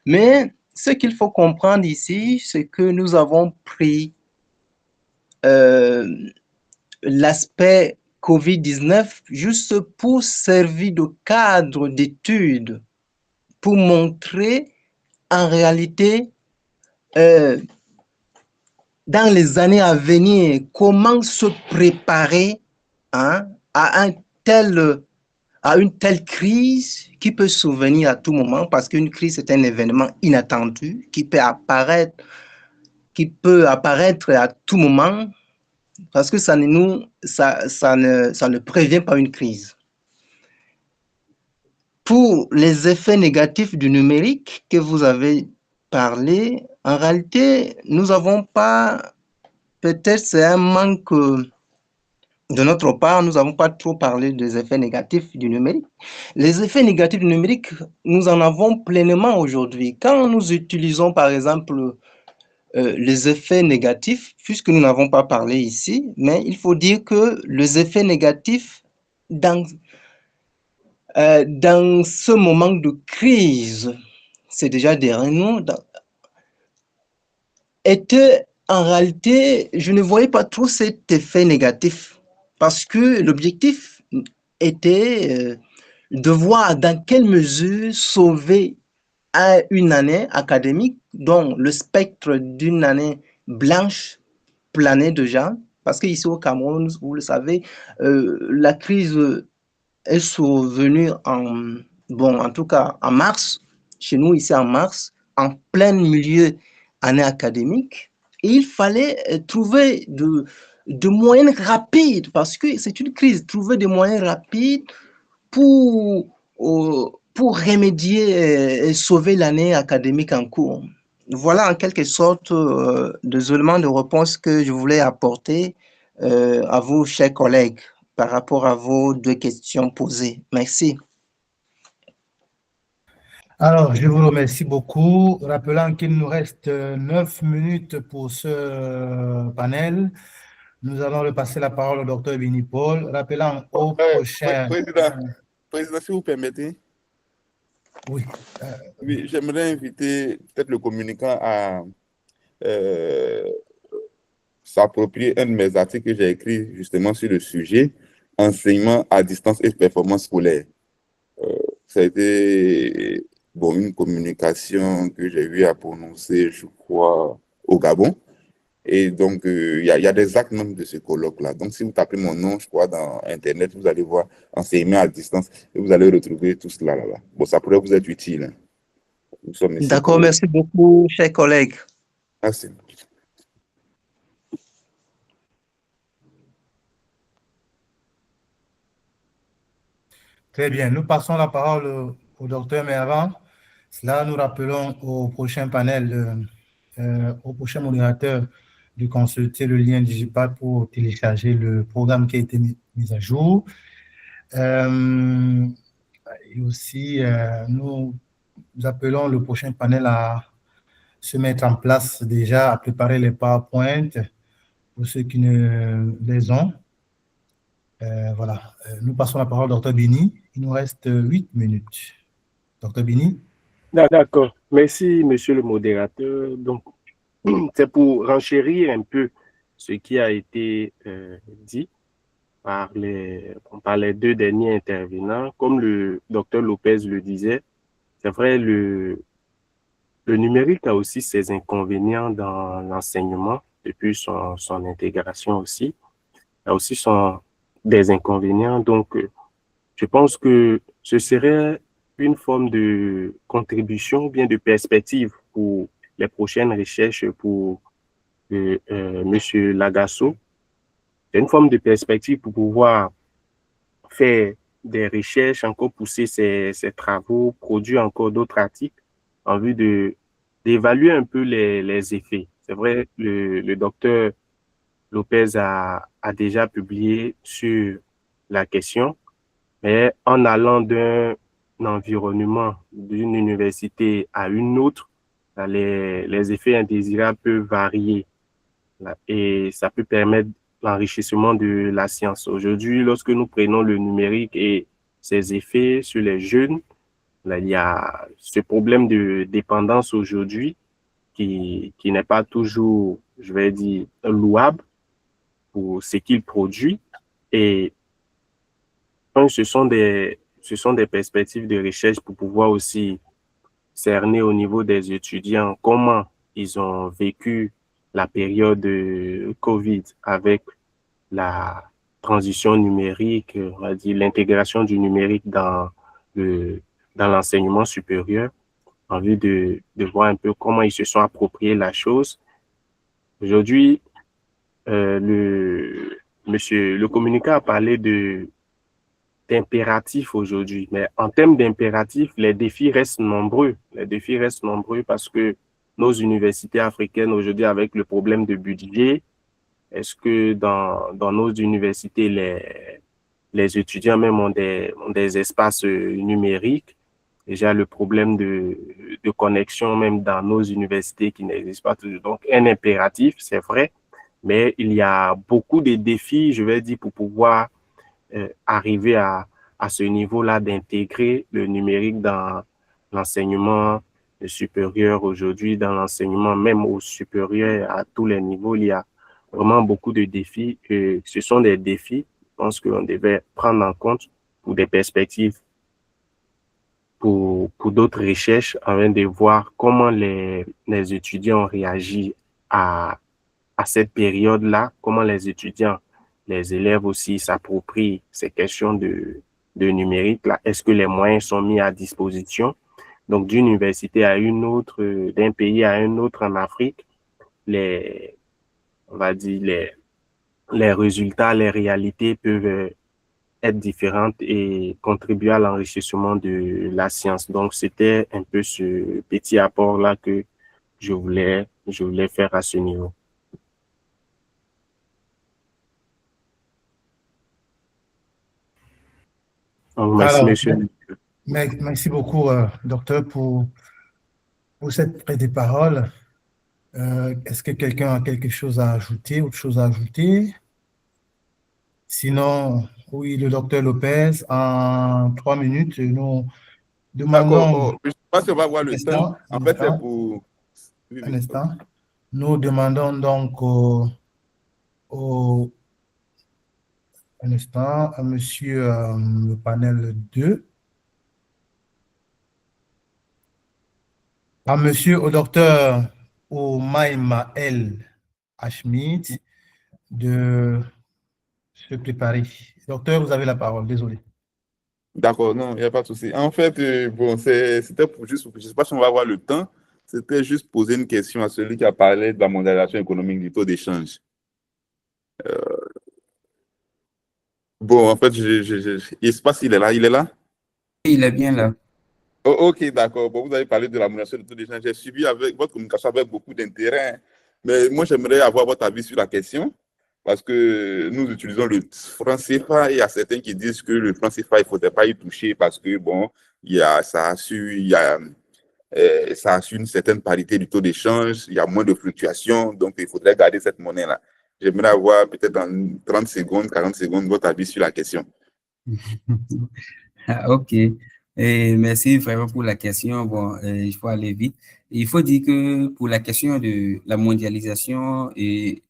Mais ce qu'il faut comprendre ici, c'est que nous avons pris l'aspect COVID-19 juste pour servir de cadre d'étude, pour montrer en réalité dans les années à venir comment se préparer hein, à une telle crise qui peut survenir à tout moment, parce qu'une crise est un événement inattendu qui peut apparaître à tout moment, parce que ça ne prévient pas une crise. Pour les effets négatifs du numérique que vous avez parlé, en réalité, nous n'avons pas, peut-être c'est un manque de notre part, nous n'avons pas trop parlé des effets négatifs du numérique. Les effets négatifs du numérique, nous en avons pleinement aujourd'hui. Quand nous utilisons, par exemple, les effets négatifs, puisque nous n'avons pas parlé ici, mais il faut dire que les effets négatifs dans ce moment de crise, c'est déjà derrière nous, était en réalité, je ne voyais pas trop cet effet négatif parce que l'objectif était de voir dans quelle mesure sauver une année académique dont le spectre d'une année blanche planait déjà, parce qu'ici au Cameroun, vous le savez, la crise est survenue en tout cas en mars, chez nous ici en mars, en plein milieu année académique, et il fallait trouver de moyens rapides, parce que c'est une crise, trouver des moyens rapides pour pour remédier et sauver l'année académique en cours. Voilà en quelque sorte des éléments de réponse que je voulais apporter à vous, chers collègues, par rapport à vos deux questions posées. Merci. Alors, je vous remercie beaucoup. Rappelant qu'il nous reste 9 minutes pour ce panel, nous allons repasser la parole au docteur Bini Paul. Rappelant au prochain... Président, si vous permettez. Oui. Oui, j'aimerais inviter peut-être le communicant à s'approprier un de mes articles que j'ai écrit justement sur le sujet enseignement à distance et performance scolaire. Ça a été une communication que j'ai eu à prononcer, je crois, au Gabon. Et donc, il y a des actes même de ce colloque-là. Donc, si vous tapez mon nom, je crois, dans Internet, vous allez voir enseignement à distance et vous allez retrouver tout cela là. Bon, ça pourrait vous être utile. D'accord, merci beaucoup, chers collègues. Merci. Très bien. Nous passons la parole au docteur, mais avant cela, nous rappelons au prochain panel, au prochain modérateur de consulter le lien digital pour télécharger le programme qui a été mis à jour. Et aussi, nous appelons le prochain panel à se mettre en place déjà, à préparer les PowerPoint pour ceux qui ne les ont. Voilà. Nous passons la parole au Dr Bini. Il nous reste 8 minutes. Dr Bini. D'accord. Merci, monsieur le modérateur. Donc, c'est pour renchérir un peu ce qui a été dit par les deux derniers intervenants. Comme le docteur Lopez le disait, c'est vrai, le numérique a aussi ses inconvénients dans l'enseignement depuis son intégration aussi. Il y a aussi des inconvénients. Donc, je pense que ce serait une forme de contribution ou bien de perspective pour les prochaines recherches pour Monsieur Lagasso. C'est une forme de perspective pour pouvoir faire des recherches, encore pousser ses travaux, produire encore d'autres articles en vue d'évaluer un peu les effets. C'est vrai, le docteur Lopez a déjà publié sur la question, mais en allant d'un environnement, d'une université à une autre, les effets indésirables peuvent varier et ça peut permettre l'enrichissement de la science. Aujourd'hui, lorsque nous prenons le numérique et ses effets sur les jeunes, là, il y a ce problème de dépendance aujourd'hui qui n'est pas toujours, je vais dire, louable pour ce qu'il produit. Et ce sont des perspectives de recherche pour pouvoir aussi cerner au niveau des étudiants comment ils ont vécu la période de COVID avec la transition numérique, on va dire l'intégration du numérique dans l'enseignement supérieur, en vue de voir un peu comment ils se sont appropriés la chose. Aujourd'hui, le communicant a parlé d'impératifs aujourd'hui, mais en termes d'impératifs, les défis restent nombreux. Les défis restent nombreux parce que nos universités africaines aujourd'hui, avec le problème de budget, est-ce que dans nos universités, les étudiants même ont des espaces numériques? Déjà, le problème de connexion même dans nos universités qui n'existe pas toujours. Donc, un impératif, c'est vrai, mais il y a beaucoup de défis, je vais dire, pour pouvoir arriver à ce niveau-là d'intégrer le numérique dans l'enseignement supérieur aujourd'hui, dans l'enseignement même au supérieur à tous les niveaux. Il y a vraiment beaucoup de défis. Ce sont des défis, je pense qu'on devait prendre en compte pour des perspectives, pour d'autres recherches, afin de voir comment les étudiants réagissent à cette période-là, comment les étudiants, les élèves aussi s'approprient ces questions de numérique là. Est-ce que les moyens sont mis à disposition? Donc, d'une université à une autre, d'un pays à un autre en Afrique, on va dire, les résultats, les réalités peuvent être différentes et contribuer à l'enrichissement de la science. Donc, c'était un peu ce petit apport-là que je voulais faire à ce niveau. Donc, merci, Alors, monsieur. merci beaucoup, docteur, pour cette prise de parole. Est-ce que quelqu'un a quelque chose à ajouter, autre chose à ajouter? Sinon, oui, le docteur Lopez, en 3 minutes, nous D'accord. demandons Je ne sais pas si on va avoir le temps. En fait, c'est pour... Oui, un oui. instant. Nous demandons donc un instant à monsieur le panel 2, à monsieur au docteur Oumaima El Hashmid de se préparer. Docteur, vous avez la parole, désolé. D'accord, non, il n'y a pas de souci. En fait, bon, c'était juste, je ne sais pas si on va avoir le temps, c'était juste poser une question à celui qui a parlé de la mondialisation économique du taux d'échange. Bon, en fait, je ne sais pas s'il est là. Il est là? Il est bien là. Oh, ok, d'accord. Bon, vous avez parlé de la mondialisation du taux d'échange. J'ai suivi avec votre communication avec beaucoup d'intérêt, hein. Mais moi, j'aimerais avoir votre avis sur la question parce que nous utilisons le franc CFA et il y a certains qui disent que le franc CFA, il ne faudrait pas y toucher parce que, bon, ça assure une certaine parité du taux d'échange, il y a moins de fluctuations, donc il faudrait garder cette monnaie-là. J'aimerais avoir peut-être dans 30 secondes, 40 secondes, votre avis sur la question. Ok. Et merci vraiment pour la question. Bon, il faut aller vite. Il faut dire que pour la question de la mondialisation et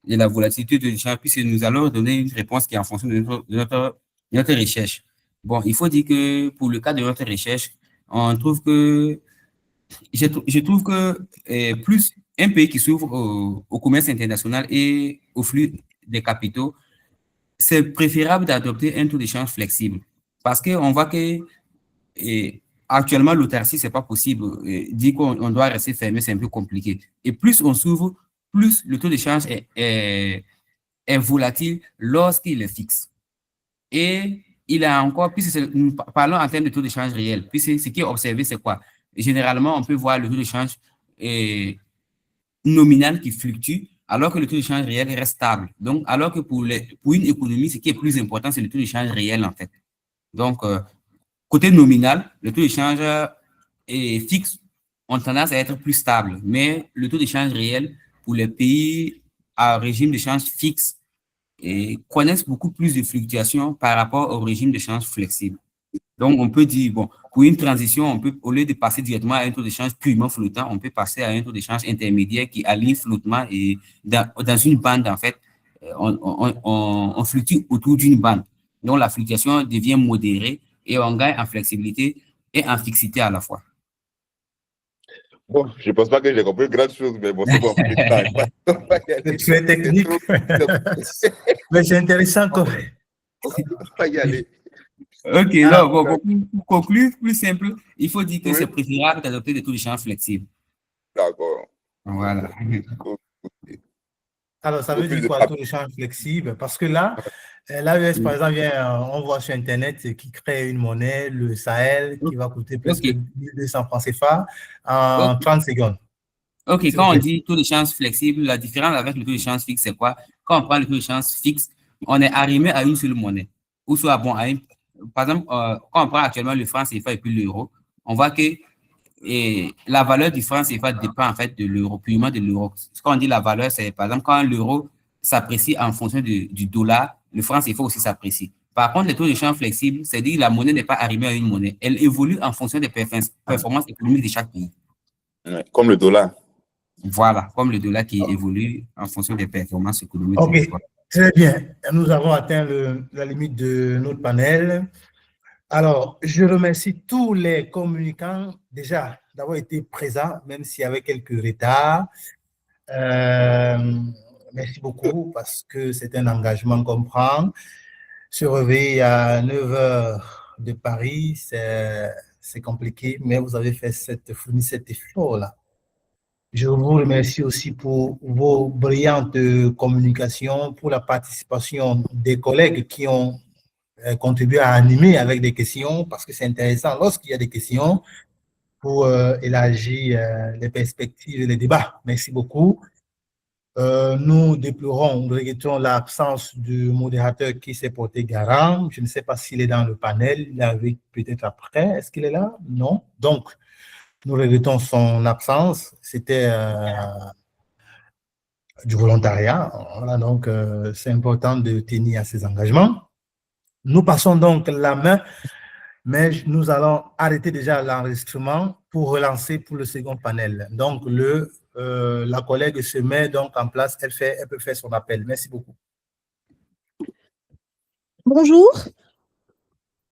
de la volatilité de l'échange, puisque nous allons donner une réponse qui est en fonction de notre recherche. Bon, il faut dire que pour le cas de notre recherche, on trouve que je trouve que plus un pays qui s'ouvre au commerce international et au flux des capitaux, c'est préférable d'adopter un taux d'échange flexible. Parce qu'on voit que actuellement, l'autarcie, ce n'est pas possible. Dire qu'on doit rester fermé, c'est un peu compliqué. Et plus on s'ouvre, plus le taux d'échange est volatile lorsqu'il est fixe. Et il a encore, puisque nous parlons en termes de taux d'échange réel, puisque ce qui est observé, c'est quoi? Généralement, on peut voir le taux d'échange nominal qui fluctue, alors que le taux d'échange réel reste stable. Donc, alors que pour une économie, ce qui est plus important, c'est le taux d'échange réel, en fait. Donc, côté nominal, le taux d'échange fixe ont tendance à être plus stable, mais le taux d'échange réel pour les pays à régime d'échange fixe connaissent beaucoup plus de fluctuations par rapport au régime d'échange flexible. Donc, on peut dire, bon, pour une transition, on peut, au lieu de passer directement à un taux d'échange purement flottant, on peut passer à un taux d'échange intermédiaire qui allie flottement et dans une bande, en fait, on fluctue autour d'une bande. Donc, la fluctuation devient modérée et on gagne en flexibilité et en fixité à la fois. Bon, je ne pense pas que j'ai compris grand chose, mais bon, c'est bon. C'est très technique. Mais c'est intéressant quand même. On va y aller. Ok, non, bon, pour conclure, plus simple, il faut dire que Oui. c'est préférable d'adopter des taux d'échange flexibles. D'accord. Voilà. Alors, ça veut dire quoi, taux d'échange flexible? Parce que là, l'AES, par exemple, on voit sur Internet qui crée une monnaie, le Sahel, qui va coûter presque 1200 francs CFA en 30 secondes. Ok, quand on dit taux d'échange flexible, la différence avec le taux d'échange fixe, c'est quoi? Quand on prend le taux d'échange fixe, on est arrimé à une seule monnaie. Ou soit, bon, par exemple, quand on prend actuellement le franc CFA et puis l'euro, on voit que la valeur du franc CFA dépend en fait de l'euro, purement de l'euro. Ce qu'on dit la valeur, c'est par exemple quand l'euro s'apprécie en fonction du dollar, le franc CFA aussi s'apprécie. Par contre, les taux d'échange flexibles, c'est-à-dire que la monnaie n'est pas arrimée à une monnaie. Elle évolue en fonction des performances économiques de chaque pays. Ouais, comme le dollar. Voilà, comme le dollar qui évolue en fonction des performances économiques. Ok, très bien. Nous avons atteint la limite de notre panel. Alors, je remercie tous les communicants déjà d'avoir été présents, même s'il y avait quelques retards. Merci beaucoup parce que c'est un engagement qu'on prend. Se réveiller à 9 h de Paris, c'est compliqué, mais vous avez fourni cet effort-là. Je vous remercie aussi pour vos brillantes communications, pour la participation des collègues qui ont contribuer à animer avec des questions parce que c'est intéressant lorsqu'il y a des questions pour élargir les perspectives et les débats. Merci beaucoup. Nous déplorons, nous regrettons l'absence du modérateur qui s'est porté garant. Je ne sais pas s'il est dans le panel, il arrive peut-être après. Est-ce qu'il est là? Non. Donc, nous regrettons son absence. C'était du volontariat. Voilà, donc c'est important de tenir à ses engagements. Nous passons donc la main, mais nous allons arrêter déjà l'enregistrement pour relancer pour le second panel. Donc, la collègue se met donc en place, elle peut faire son appel. Merci beaucoup. Bonjour,